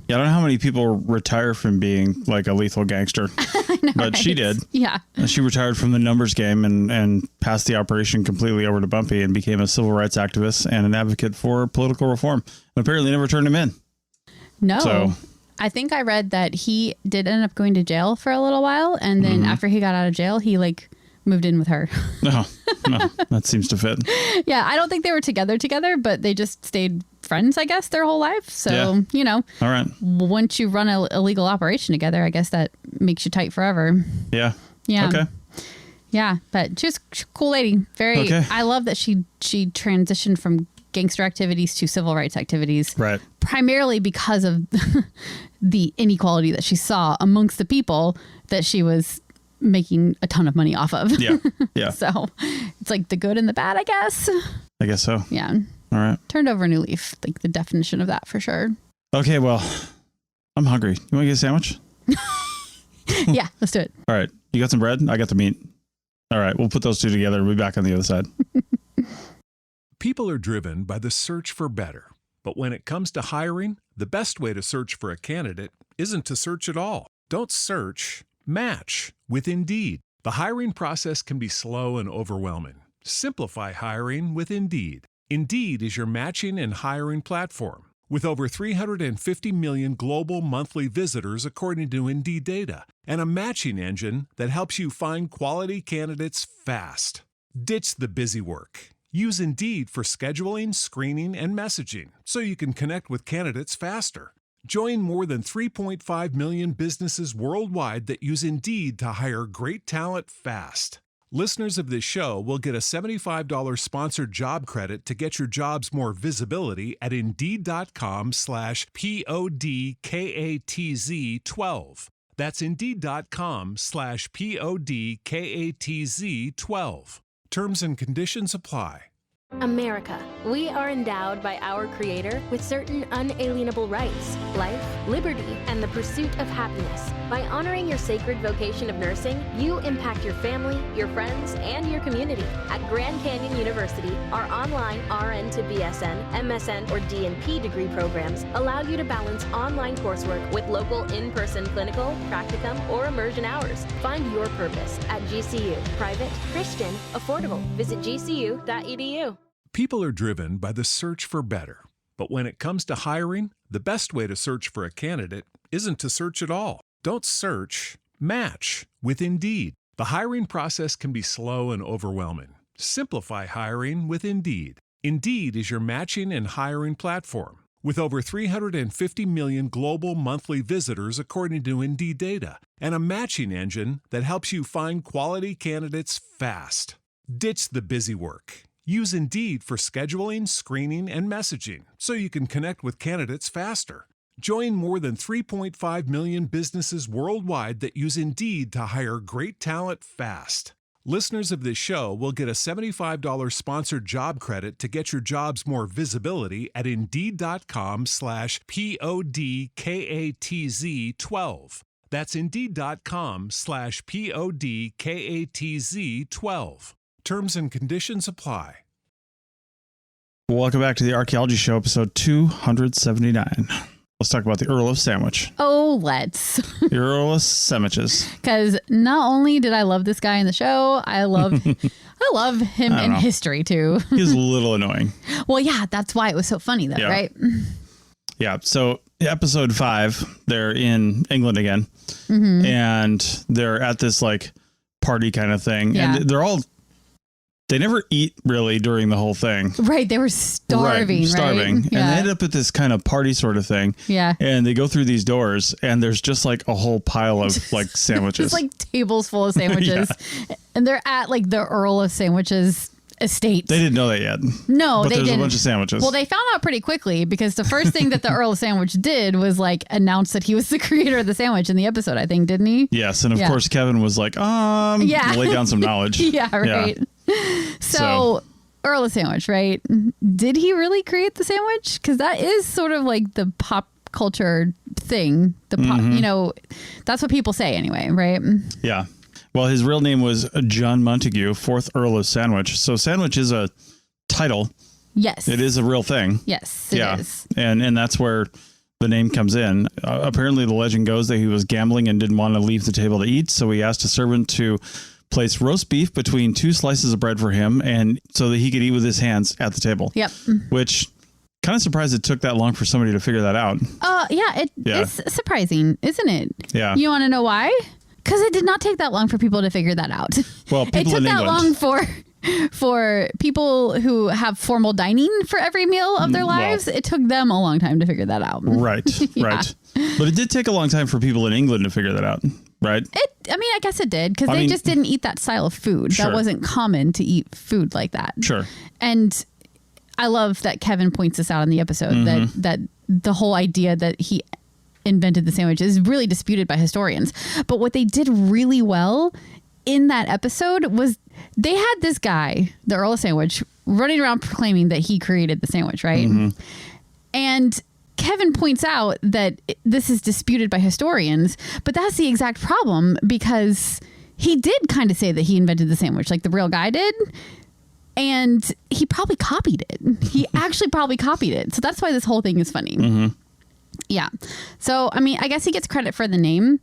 Yeah, I don't know how many people retire from being like a lethal gangster, but she did. Yeah. And she retired from the numbers game and passed the operation completely over to Bumpy and became a civil rights activist and an advocate for political reform. And apparently never turned him in. No. So I think I read that he did end up going to jail for a little while. And then after he got out of jail, he like moved in with her. No, that seems to fit. Yeah, I don't think they were together, but they just stayed friends, I guess, their whole life. So, all right. Once you run a legal operation together, I guess that makes you tight forever. Yeah. Yeah. Okay. Yeah, but she was a cool lady. Very. Okay. I love that she transitioned from gangster activities to civil rights activities. Right. Primarily because of the inequality that she saw amongst the people that she was making a ton of money off of. Yeah. Yeah. So it's like the good and the bad, I guess. I guess so. Yeah. All right. Turned over a new leaf, like the definition of that for sure. Okay, well, I'm hungry. You want to get a sandwich? Yeah, let's do it. All right. You got some bread? I got the meat. All right. We'll put those two together. We'll be back on the other side. People are driven by the search for better. But when it comes to hiring, the best way to search for a candidate isn't to search at all. Don't search, match with Indeed. The hiring process can be slow and overwhelming. Simplify hiring with Indeed. Indeed is your matching and hiring platform. With over 350 million global monthly visitors according to Indeed data, and a matching engine that helps you find quality candidates fast. Ditch the busy work. Use Indeed for scheduling, screening, and messaging so you can connect with candidates faster. Join more than 3.5 million businesses worldwide that use Indeed to hire great talent fast. Listeners of this show will get a $75 sponsored job credit to get your jobs more visibility at Indeed.com/PODKATZ12. That's Indeed.com/PODKATZ12. Terms and conditions apply. America. We are endowed by our Creator with certain unalienable rights: life, liberty, and the pursuit of happiness. By honoring your sacred vocation of nursing, you impact your family, your friends, and your community. At Grand Canyon University, our online RN to BSN, MSN, or DNP degree programs allow you to balance online coursework with local in-person clinical, practicum, or immersion hours. Find your purpose at GCU. Private, Christian, affordable. Visit gcu.edu. People are driven by the search for better. But when it comes to hiring, the best way to search for a candidate isn't to search at all. Don't search, match with Indeed. The hiring process can be slow and overwhelming. Simplify hiring with Indeed. Indeed is your matching and hiring platform. With over 350 million global monthly visitors according to Indeed data, and a matching engine that helps you find quality candidates fast. Ditch the busy work. Use Indeed for scheduling, screening, and messaging so you can connect with candidates faster. Join more than 3.5 million businesses worldwide that use Indeed to hire great talent fast. Listeners of this show will get a $75 sponsored job credit to get your jobs more visibility at Indeed.com/PODKATZ12. That's Indeed.com/PODKATZ12. Terms and conditions apply. Welcome back to the Archaeology Show, episode 279. Let's talk about the Earl of Sandwich. Oh, let's. The Earl of Sandwiches. Because not only did I love this guy in the show, I love him in history too. He's a little annoying. Well, yeah, that's why it was so funny though, right? Yeah. So episode 5, they're in England again, and they're at this like party kind of thing, and they never eat really during the whole thing. Right. They were starving. Starving. Right? Yeah. And they end up at this kind of party sort of thing. Yeah. And they go through these doors and there's just like a whole pile of like sandwiches. Just like tables full of sandwiches. And they're at like the Earl of Sandwiches estate. They didn't know that yet. No, but they didn't. There's a bunch of sandwiches. Well, they found out pretty quickly because the first thing that the Earl of Sandwich did was like announce that he was the creator of the sandwich in the episode, I think, didn't he? Yes. And of course, Kevin was like, lay down some knowledge. Yeah, right. Yeah. So Earl of Sandwich, right? Did he really create the sandwich? Because that is sort of like the pop culture thing. The pop, that's what people say anyway, right? Yeah. Well, his real name was John Montague, 4th Earl of Sandwich. So Sandwich is a title. Yes. It is a real thing. Yes, it is. And that's where the name comes in. Apparently, the legend goes that he was gambling and didn't want to leave the table to eat. So he asked a servant to place roast beef between 2 slices of bread for him, and so that he could eat with his hands at the table. Yep. Which, kind of surprised it took that long for somebody to figure that out. It's surprising, isn't it? Yeah. You want to know why? Because it did not take that long for people to figure that out. Well, people it took in that England. long for people who have formal dining for every meal of their lives. It took them a long time to figure that out. Right. Right. But it did take a long time for people in England to figure that out. Right. I guess it did, because they just didn't eat that style of food. Sure. That wasn't common to eat food like that. Sure. And I love that Kevin points this out in the episode, that the whole idea that he invented the sandwich is really disputed by historians. But what they did really well in that episode was they had this guy, the Earl of Sandwich, running around proclaiming that he created the sandwich, right? And Kevin points out that this is disputed by historians, but that's the exact problem, because he did kind of say that he invented the sandwich, like the real guy did. And he probably copied it. He actually probably copied it. So that's why this whole thing is funny. Yeah. So, I mean, I guess he gets credit for the name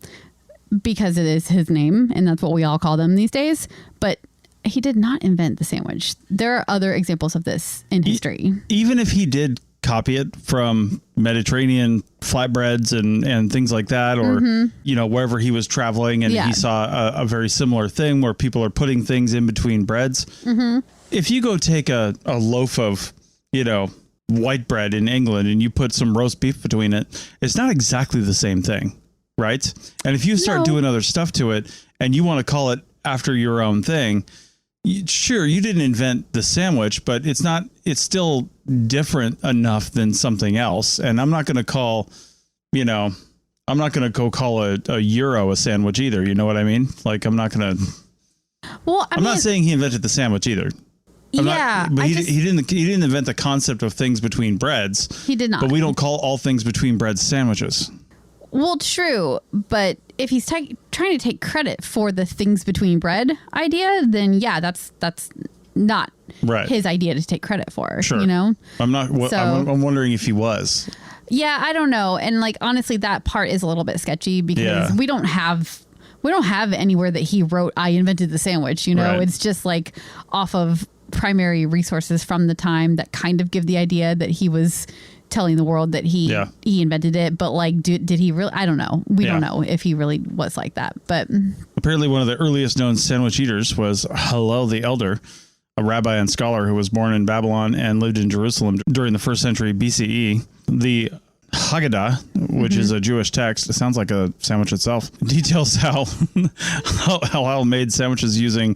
because it is his name, and that's what we all call them these days. But he did not invent the sandwich. There are other examples of this in history. Even if he did copy it from Mediterranean flatbreads and things like that, or, wherever he was traveling and he saw a very similar thing where people are putting things in between breads. If you go take a loaf of, white bread in England and you put some roast beef between it, it's not exactly the same thing. Right. And if you start doing other stuff to it and you want to call it after your own thing, sure, you didn't invent the sandwich, but it's still different enough than something else. And I'm not going to call, I'm not going to go call a gyro a sandwich either. You know what I mean? Like, I'm not going to. Well, I'm not saying he invented the sandwich either. But he didn't invent the concept of things between breads. He did not. But we don't call all things between breads sandwiches. Well, true. But if he's trying to take credit for the things between bread idea, then yeah, that's not his idea to take credit for. Sure. You know? I'm wondering if he was. Yeah, I don't know. And like, honestly, that part is a little bit sketchy because we don't have anywhere that he wrote, I invented the sandwich, you know, Right. It's just like off of primary resources from the time that kind of give the idea that he was telling the world that he invented it. But like, did he really? I don't know. We don't know if he really was like that. But apparently one of the earliest known sandwich eaters was Hillel the Elder, a rabbi and scholar who was born in Babylon and lived in Jerusalem during the 1st century BCE. The Haggadah, which is a Jewish text, it sounds like a sandwich itself, details how Hillel made sandwiches using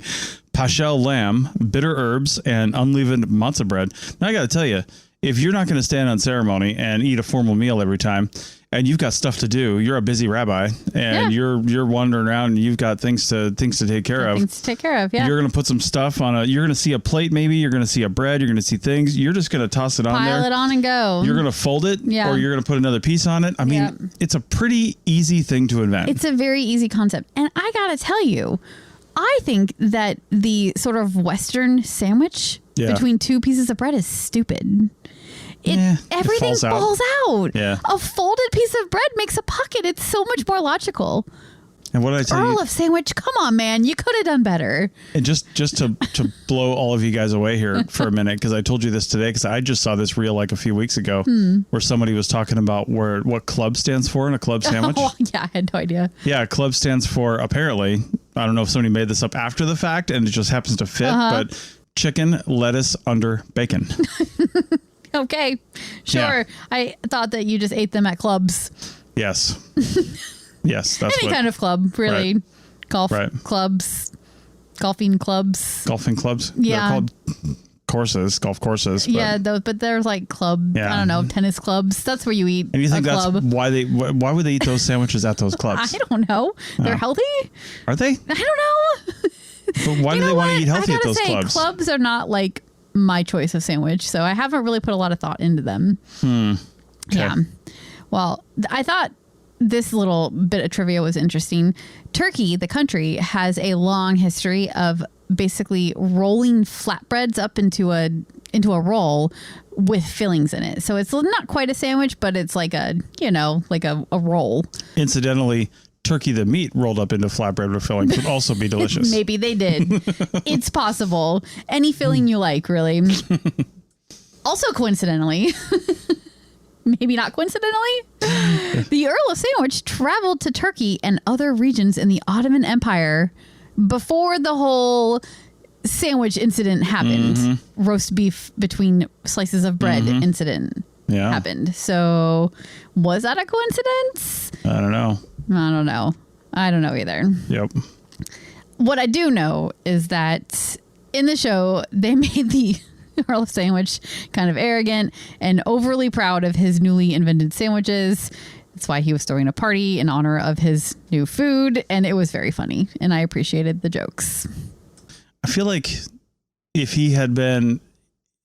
pashel lamb, bitter herbs, and unleavened matzah bread. Now, I got to tell you, if you're not going to stand on ceremony and eat a formal meal every time, and you've got stuff to do, you're a busy rabbi, and you're wandering around, and you've got things to take care of. Things to take care of, yeah. You're going to put some stuff on you're going to see a plate, maybe. You're going to see a bread. You're going to see things. You're just going to toss it on there. Pile it on and go. You're going to fold it, or you're going to put another piece on it. I mean, it's a pretty easy thing to invent. It's a very easy concept. And I got to tell you, I think that the sort of Western sandwich between two pieces of bread is stupid. Everything falls out. Yeah. A folded piece of bread makes a pocket. It's so much more logical. And what did I tell you? Earl of sandwich, come on, man. You could have done better. And just to blow all of you guys away here for a minute, because I told you this today, because I just saw this reel like a few weeks ago where somebody was talking about what club stands for in a club sandwich. Oh, yeah, I had no idea. Yeah, club stands for, apparently, I don't know if somebody made this up after the fact and it just happens to fit, but chicken, lettuce, under bacon. Okay, sure. Yeah. I thought that you just ate them at clubs. Yes. Yes, that's any kind of club, really. Right. Golf clubs, golfing clubs. Golfing clubs? Yeah. They're called golf courses. But yeah, but there's like club, I don't know, tennis clubs. That's where you eat and you think a that's club. why would they eat those sandwiches at those clubs? I don't know. They're healthy? Are they? I don't know. But why do they want to eat healthy at those clubs? Clubs are not like my choice of sandwich, so I haven't really put a lot of thought into them. Okay. Yeah. Well, I thought this little bit of trivia was interesting. Turkey, the country, has a long history of basically rolling flatbreads up into a roll with fillings in it. So it's not quite a sandwich, but it's like a roll. Incidentally, turkey the meat rolled up into flatbread with fillings would also be delicious. Maybe they did. It's possible. Any filling you like, really. Also, coincidentally, maybe not coincidentally, the Earl of Sandwich traveled to Turkey and other regions in the Ottoman Empire before the whole sandwich incident happened. Roast beef between slices of bread incident happened. So was that a coincidence? I don't know. I don't know either. Yep. What I do know is that in the show, they made the Earl of Sandwich kind of arrogant and overly proud of his newly invented sandwiches. That's why he was throwing a party in honor of his new food. And it was very funny. And I appreciated the jokes. I feel like if he had been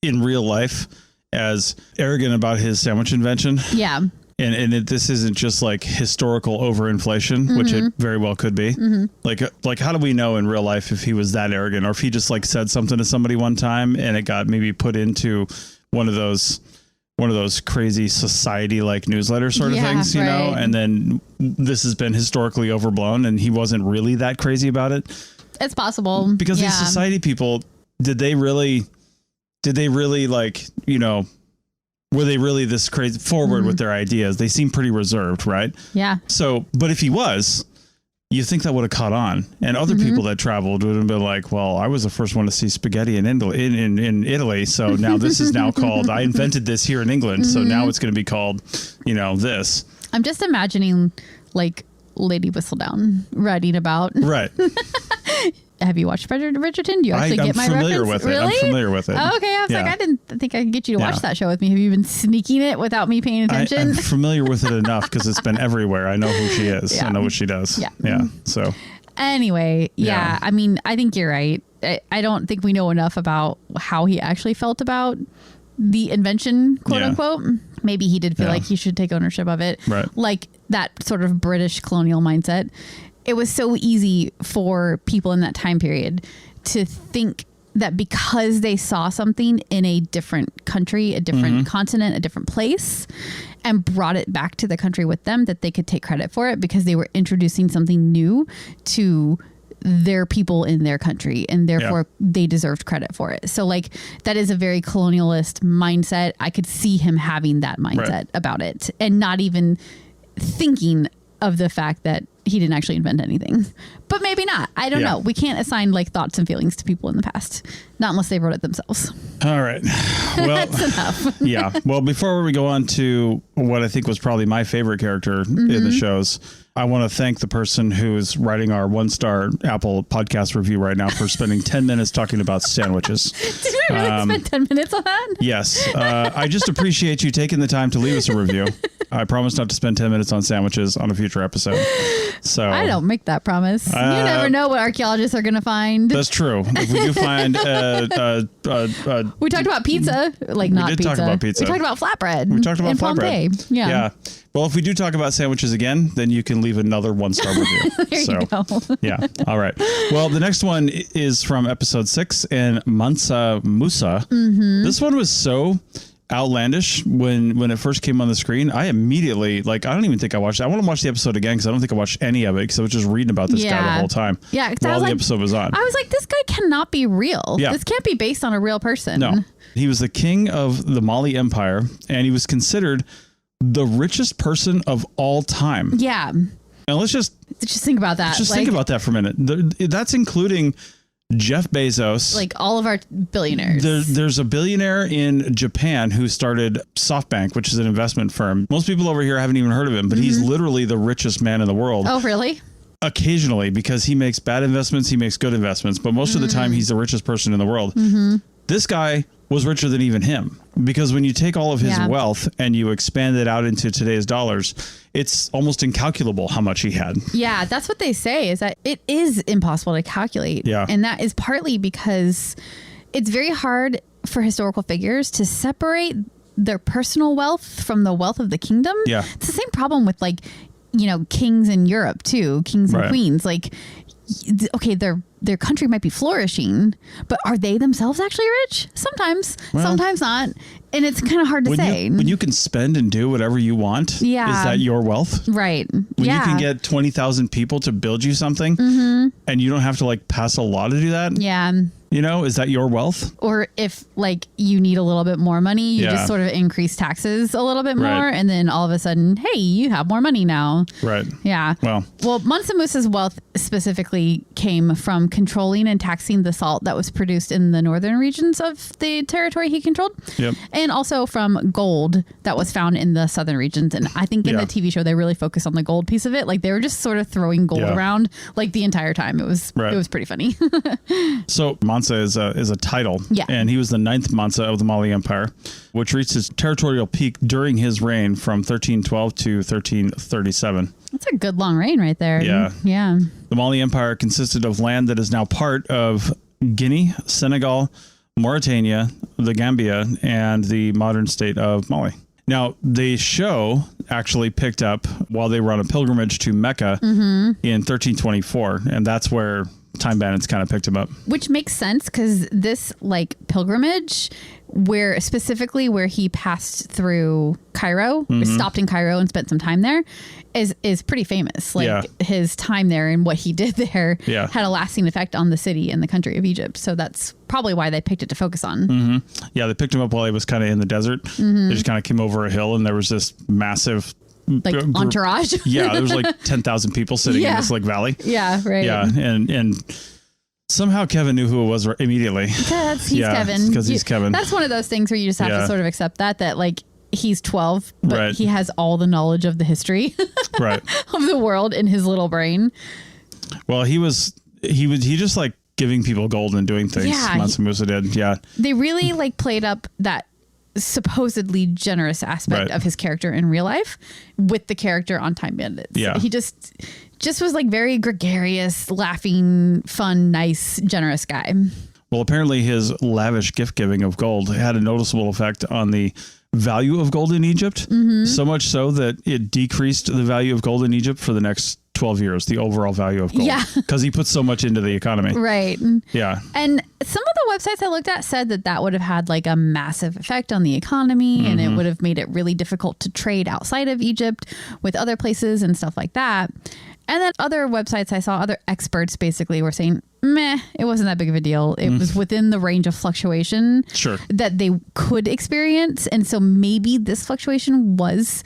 in real life as arrogant about his sandwich invention. Yeah. And this isn't just like historical overinflation, which it very well could be. Like, how do we know in real life if he was that arrogant, or if he just like said something to somebody one time and it got maybe put into one of those crazy society like newsletter sort of things, you know? And then this has been historically overblown and he wasn't really that crazy about it. It's possible. Because these society people, did they really like, you know, were they really this crazy forward with their ideas? They seem pretty reserved, right? Yeah. So, but if he was, you think that would have caught on, and other people that traveled would have been like, well, I was the first one to see spaghetti in Italy. So now this is now called, I invented this here in England. So now it's going to be called, you know, this. I'm just imagining like Lady Whistledown writing about. Right. Have you watched Bridgerton? Do you actually get my reference? Really? I'm familiar with it. Oh, okay. I was like, I didn't think I could get you to watch that show with me. Have you been sneaking it without me paying attention? I'm familiar with it enough because it's been everywhere. I know who she is. Yeah. I know what she does. Yeah. Yeah. So anyway, I mean, I think you're right. I don't think we know enough about how he actually felt about the invention, quote unquote. Maybe he did feel like he should take ownership of it. Right. Like that sort of British colonial mindset. It was so easy for people in that time period to think that because they saw something in a different country, a different continent, a different place, and brought it back to the country with them, that they could take credit for it because they were introducing something new to their people in their country, and therefore they deserved credit for it. So like that is a very colonialist mindset. I could see him having that mindset about it and not even thinking of the fact that he didn't actually invent anything. But maybe not. I don't know. We can't assign like thoughts and feelings to people in the past, not unless they wrote it themselves. All right. Well, that's enough. Yeah. Well, before we go on to what I think was probably my favorite character in the shows, I want to thank the person who's writing our 1-star Apple podcast review right now for spending 10 minutes talking about sandwiches. Did we really spend 10 minutes on that? Yes. I just appreciate you taking the time to leave us a review. I promise not to spend 10 minutes on sandwiches on a future episode. So I don't make that promise. You never know what archaeologists are going to find. That's true. If we do find we talked about pizza, like not pizza. We did talk about pizza. We talked about flatbread. We talked about in flatbread. Pompeii. Yeah. Well, if we do talk about sandwiches again, then you can leave another 1-star review. There you go. Yeah. All right. Well, the next one is from episode 6 in Mansa Musa. This one was so outlandish when it first came on the screen. I immediately, I don't even think I watched it. I want to watch the episode again because I don't think I watched any of it because I was just reading about this guy the whole time. Yeah. While the episode was on. I was like, this guy cannot be real. Yeah. This can't be based on a real person. No. He was the king of the Mali Empire, and he was considered the richest person of all time. Yeah. Now let's just think about that. Just think about that for a minute. That's including Jeff Bezos. Like all of our billionaires. There's a billionaire in Japan who started SoftBank, which is an investment firm. Most people over here haven't even heard of him, but he's literally the richest man in the world. Oh, really? Occasionally, because he makes bad investments, he makes good investments, but most of the time he's the richest person in the world. This guy was richer than even him, because when you take all of his wealth and you expand it out into today's dollars, it's almost incalculable how much he had. Yeah, that's what they say, is that it is impossible to calculate. Yeah. And that is partly because it's very hard for historical figures to separate their personal wealth from the wealth of the kingdom. Yeah. It's the same problem with kings in Europe too, kings and queens. Okay, their country might be flourishing, but are they themselves actually rich? Sometimes, sometimes not. And it's kind of hard to say. When you can spend and do whatever you want, is that your wealth? Right. When you can get 20,000 people to build you something and you don't have to pass a law to do that. Yeah. Is that your wealth? Or if you need a little bit more money, you just sort of increase taxes a little bit more. And then all of a sudden, hey, you have more money now. Right. Yeah. Well, Mansa Musa's wealth specifically came from controlling and taxing the salt that was produced in the northern regions of the territory he controlled. Yep. And also from gold that was found in the southern regions. And I think in the TV show, they really focused on the gold piece of it. They were just sort of throwing gold around the entire time. It was pretty funny. So Mansa is a title. Yeah. And he was the 9th Mansa of the Mali Empire, which reached its territorial peak during his reign from 1312 to 1337. That's a good long reign right there. Yeah. Yeah. The Mali Empire consisted of land that is now part of Guinea, Senegal, Mauritania, the Gambia, and the modern state of Mali. Now, the show actually picked up while they were on a pilgrimage to Mecca in 1324, and that's where Time Bandits kind of picked him up. Which makes sense, because this pilgrimage, where he passed through Cairo, stopped in Cairo and spent some time there, is pretty famous. His time there and what he did there had a lasting effect on the city and the country of Egypt. So that's probably why they picked it to focus on. Yeah, they picked him up while he was kind of in the desert. They just kind of came over a hill and there was this massive entourage. Yeah, there was 10,000 people sitting in this valley. Yeah, right. Yeah, and somehow Kevin knew who it was immediately. Because he's Kevin. Because he's Kevin. That's one of those things where you just have to sort of accept that he's 12, but he has all the knowledge of the history of the world in his little brain. Well, he just giving people gold and doing things. Yeah, Mansa Musa did. Yeah. They really played up that supposedly generous aspect of his character in real life with the character on Time Bandits. Yeah. He just was like very gregarious, laughing, fun, nice, generous guy. Well, apparently his lavish gift giving of gold had a noticeable effect on the value of gold in Egypt. So much so that it decreased the value of gold in Egypt for the next 12 years, the overall value of gold. Yeah. Because he put so much into the economy. Right. Yeah. And some of the websites I looked at said that would have had like a massive effect on the economy and it would have made it really difficult to trade outside of Egypt with other places and stuff like that. And then other websites I saw, other experts basically were saying, meh, it wasn't that big of a deal. It was within the range of fluctuation that they could experience. And so maybe this fluctuation was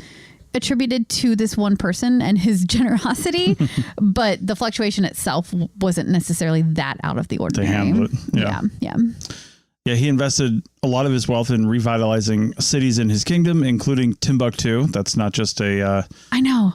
attributed to this one person and his generosity, but the fluctuation itself wasn't necessarily that out of the ordinary. To handle it. Yeah, he invested a lot of his wealth in revitalizing cities in his kingdom, including Timbuktu. That's not just a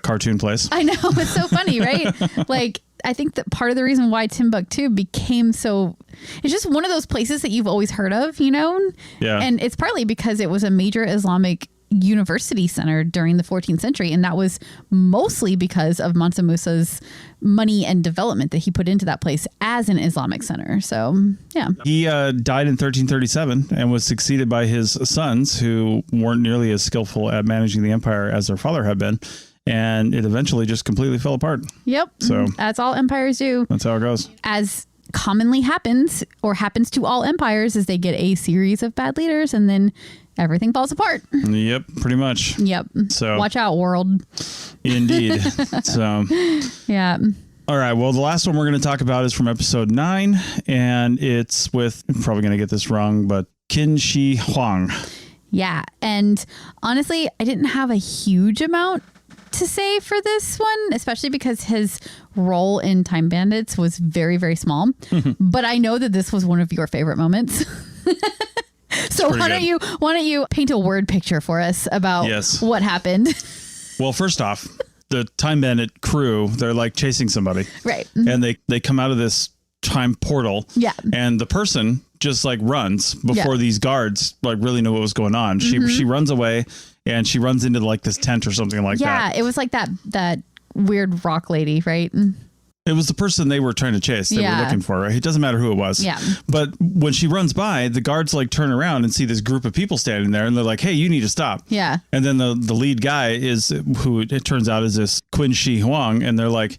cartoon place. I know. It's so funny, right? Like, I think that part of the reason why Timbuktu became so, it's just one of those places that you've always heard of, you know? Yeah. And it's partly because it was a major Islamic university center during the 14th century. And that was mostly because of Mansa Musa's money and development that he put into that place as an Islamic center. So, yeah. He died in 1337 and was succeeded by his sons, who weren't nearly as skillful at managing the empire as their father had been. And it eventually just completely fell apart. Yep. So that's all empires do. That's how it goes. As commonly happens, or happens to all empires, is they get a series of bad leaders and then everything falls apart. Yep, pretty much. Yep. So watch out, world. Indeed. So yeah. All right. Well, the last one we're going to talk about is from episode 9, and it's with, I'm probably going to get this wrong, but Qin Shi Huang. Yeah. And honestly, I didn't have a huge amount to say for this one, especially because his role in Time Bandits was very, very small. But I know that this was one of your favorite moments. So why don't you paint a word picture for us about what happened? Well, first off, the Time Bandit crew, they're like chasing somebody. Right. And they come out of this time portal. Yeah. And the person just like runs before these guards like really knew what was going on. She runs away and she runs into like this tent or something like that. Yeah, it was like that weird rock lady, right? It was the person they were trying to chase. They were looking for, right? It doesn't matter who it was. Yeah. But when she runs by, the guards like turn around and see this group of people standing there and they're like, hey, you need to stop. Yeah. And then the lead guy is, who it turns out is this Qin Shi Huang. And they're like,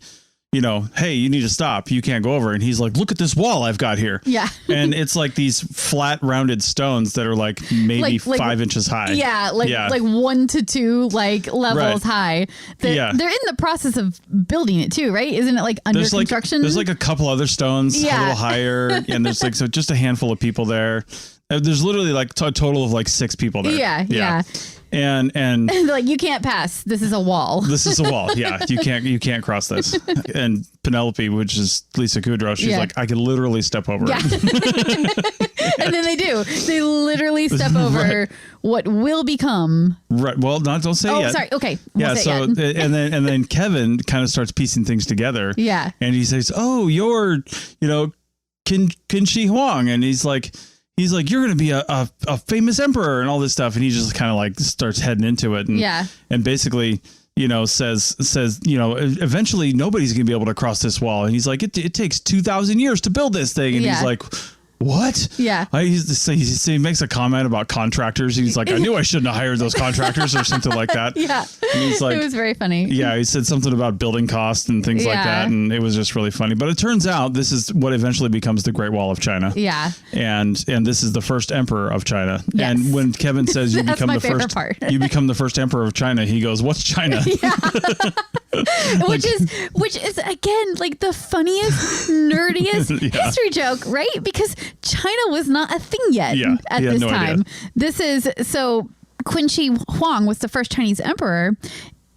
you know, hey, you need to stop. You can't go over. And he's like, look at this wall I've got here. Yeah. And it's like these flat rounded stones that are like maybe 5 inches high. Yeah. Like 1 to 2 like levels high. They're in the process of building it too, right? Isn't it like under construction? There's like a couple other stones a little higher. And there's like, so just a handful of people there. There's literally like a total of like 6 people there. Yeah. And they're like, you can't pass. This is a wall. This is a wall. Yeah. You can't cross this. And Penelope, which is Lisa Kudrow, she's like, I could literally step over it. And then they do. They literally step over what will become. Right. Well, don't say yet. Oh, sorry. Okay. Yeah. So and then Kevin kind of starts piecing things together. Yeah. And he says, oh, you're, Qin Shi Huang. And he's like, you're going to be a famous emperor and all this stuff. And he just kind of like starts heading into it. And basically, says, eventually nobody's going to be able to cross this wall. And he's like, it takes 2,000 years to build this thing. And he's like, what? Yeah. He makes a comment about contractors. He's like, I knew I shouldn't have hired those contractors or something like that. Yeah. And he's like, it was very funny. Yeah. He said something about building costs and things like that. And it was just really funny. But it turns out this is what eventually becomes the Great Wall of China. Yeah. And this is the first emperor of China. Yes. And when Kevin says you become the first part. You become the first emperor of China, he goes, what's China? Yeah. which is again like the funniest, nerdiest history joke, right? Because China was not a thing yet at this time. Idea. This is so Qin Shi Huang was the first Chinese emperor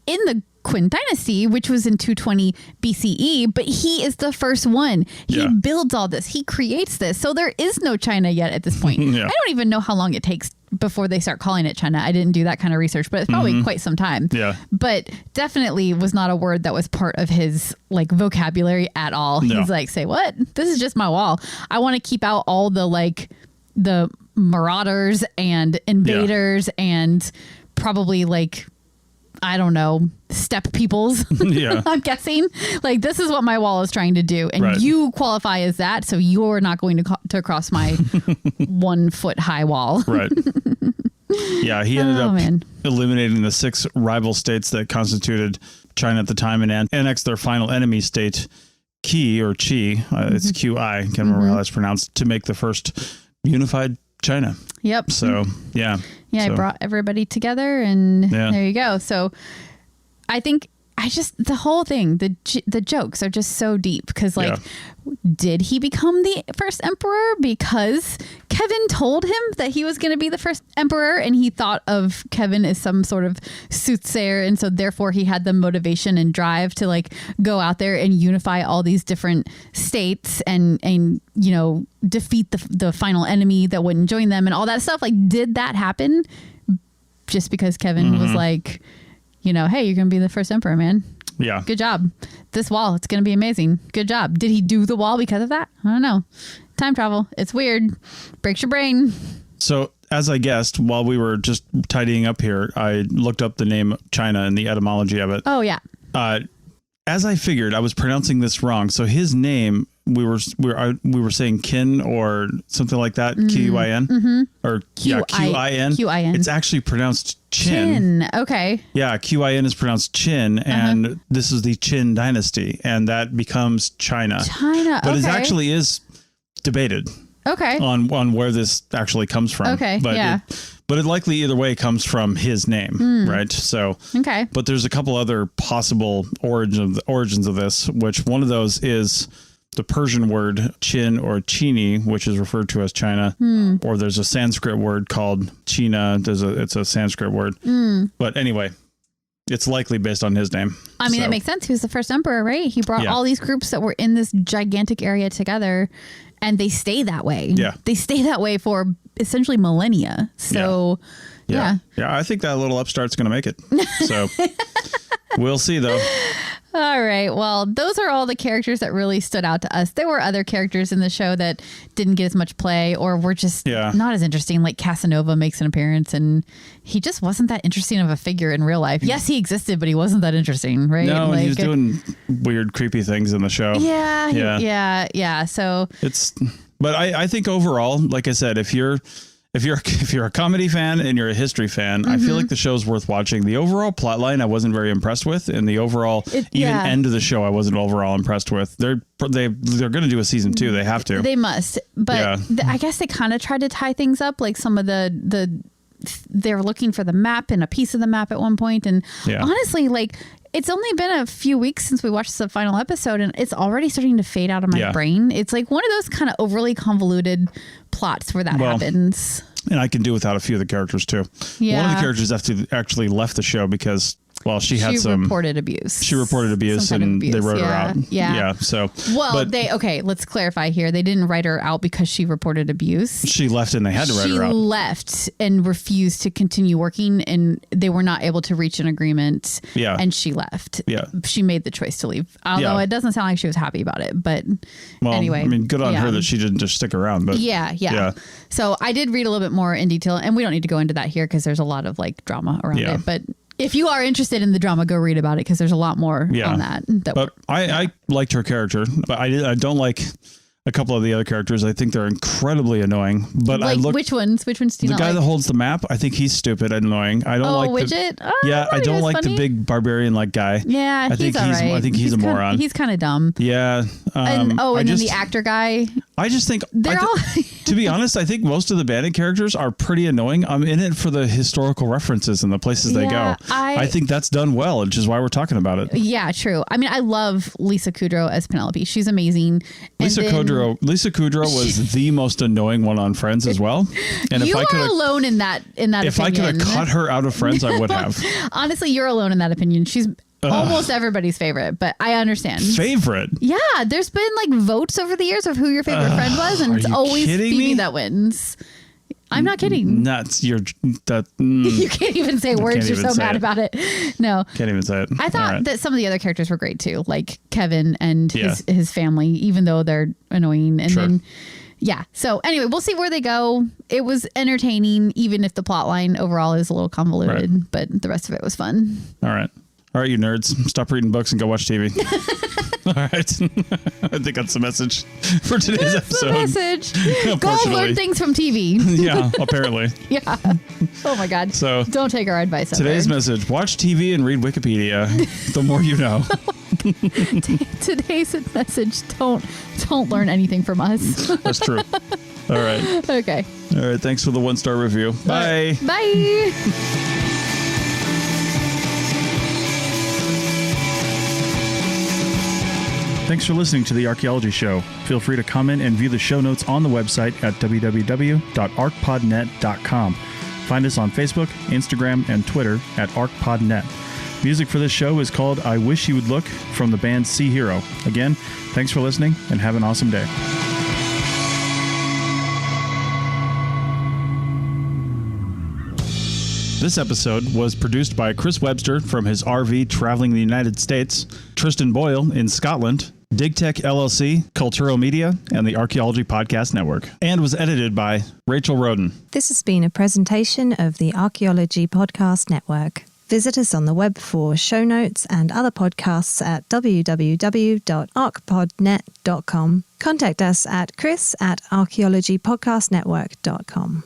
in the Qin dynasty, which was in 220 BCE, but he is the first one. He builds all this. He creates this. So there is no China yet at this point. I don't even know how long it takes before they start calling it China. I didn't do that kind of research, but it's probably quite some time. Yeah. But definitely was not a word that was part of his like vocabulary at all. No. He's like, say what? This is just my wall. I want to keep out all the like the marauders and invaders and probably like, I don't know, steppe peoples. Yeah. I'm guessing like this is what my wall is trying to do. And you qualify as that. So you're not going to cross my 1 foot high wall. Right. Yeah. He ended up eliminating the 6 rival states that constituted China at the time and annexed their final enemy state, Qi or Qi. It's QI. Can't remember how that's pronounced, to make the first unified China. Yep. So, yeah. Yeah, so, I brought everybody together and there you go. So I think the whole thing, the jokes are just so deep because like, did he become the first emperor because Kevin told him that he was going to be the first emperor and he thought of Kevin as some sort of soothsayer. And so therefore he had the motivation and drive to like go out there and unify all these different states and, you know, defeat the final enemy that wouldn't join them and all that stuff. Like, did that happen just because Kevin was like, you know, hey, you're going to be the first emperor, man. Yeah. Good job. This wall, it's going to be amazing. Good job. Did he do the wall because of that? I don't know. Time travel. It's weird. Breaks your brain. So, as I guessed, while we were just tidying up here, I looked up the name China and the etymology of it. Oh, yeah. As I figured, I was pronouncing this wrong. So his name, we were saying Kin or something like that, Q-I-N, or Q-I-N. Q-I-N. It's actually pronounced Qin. Qin. Okay. Yeah, Q-I-N is pronounced Qin, and this is the Qin dynasty, and that becomes China. China. But it actually is debated. Okay. On where this actually comes from. Okay. But but it likely either way comes from his name, right? So, okay. But there's a couple other possible origins of this, which one of those is the Persian word Chin or Chini, which is referred to as China, or there's a Sanskrit word called China. It's a Sanskrit word. But anyway, it's likely based on his name. I mean, that makes sense. He was the first emperor, right? He brought all these groups that were in this gigantic area together. And they stay that way. Yeah. They stay that way for essentially millennia. So, yeah. I think that little upstart's going to make it. So, we'll see, though. All right. Well, those are all the characters that really stood out to us. There were other characters in the show that didn't get as much play or were just not as interesting. Like Casanova makes an appearance and he just wasn't that interesting of a figure in real life. Yes, he existed, but he wasn't that interesting, right? No, like, he was doing weird, creepy things in the show. Yeah. So but I think overall, like I said, if you're a comedy fan and you're a history fan, I feel like the show's worth watching. The overall plot line I wasn't very impressed with, and the overall end of the show I wasn't overall impressed with. They're going to do a season 2. They have to. They must. But I guess they kind of tried to tie things up, like some of they're looking for the map and a piece of the map at one point, and honestly, like. It's only been a few weeks since we watched the final episode and it's already starting to fade out of my brain. It's like one of those kind of overly convoluted plots where that happens. And I can do without a few of the characters too. Yeah. One of the characters actually left the show because she reported abuse. She reported abuse and they wrote her out. Yeah. So, let's clarify here. They didn't write her out because she reported abuse. She left and they had to write her out. She left and refused to continue working and they were not able to reach an agreement. Yeah. And she left. Yeah. She made the choice to leave. Although it doesn't sound like she was happy about it, but anyway. I mean, good on her that she didn't just stick around, but yeah. So I did read a little bit more in detail and we don't need to go into that here because there's a lot of like drama around it, but if you are interested in the drama, go read about it because there's a lot more on that. But I liked her character, but I don't like a couple of the other characters. I think they're incredibly annoying. But like, which ones? Which ones do you not like? The guy that holds the map, I think he's stupid and annoying. I don't like Widget? I don't like the big barbarian like guy. Yeah, I think he's a moron. He's kind of dumb. Yeah. And then the actor guy. I just think to be honest, I think most of the bandit characters are pretty annoying. I'm in it for the historical references and the places they go. I think that's done well, which is why we're talking about it. Yeah, true. I mean, I love Lisa Kudrow as Penelope. She's amazing. Lisa Kudrow was the most annoying one on Friends as well. And you are alone in that If opinion. I could have cut her out of Friends, I would have. Honestly, you're alone in that opinion. She's almost everybody's favorite, but I understand. Favorite? Yeah, there's been like votes over the years of who your favorite friend was, and it's always Phoebe that wins. I'm not kidding. You can't even say words. You're so mad about it. No. Can't even say it. I thought that some of the other characters were great too, like Kevin and his family, even though they're annoying. And then Yeah. So anyway, we'll see where they go. It was entertaining, even if the plot line overall is a little convoluted, but the rest of it was fun. All right. All right, you nerds, stop reading books and go watch TV. All right. I think that's the message for today's episode. The message. Go learn things from TV. Yeah, apparently. Yeah. Oh my God. So don't take our advice. Today's message, watch TV and read Wikipedia. The more you know. Today's message, don't learn anything from us. That's true. All right. Okay. All right. Thanks for the 1-star review. Bye. Bye. Thanks for listening to The Archaeology Show. Feel free to comment and view the show notes on the website at www.arcpodnet.com. Find us on Facebook, Instagram, and Twitter at ArcPodNet. Music for this show is called I Wish You Would Look from the band Sea Hero. Again, thanks for listening and have an awesome day. This episode was produced by Chris Webster from his RV traveling the United States, Tristan Boyle in Scotland, DigTech LLC, Culturo Media, and the Archaeology Podcast Network, and was edited by Rachel Roden. This has been a presentation of the Archaeology Podcast Network. Visit us on the web for show notes and other podcasts at www.arcpodnet.com. Contact us at chris@archaeologypodcastnetwork.com.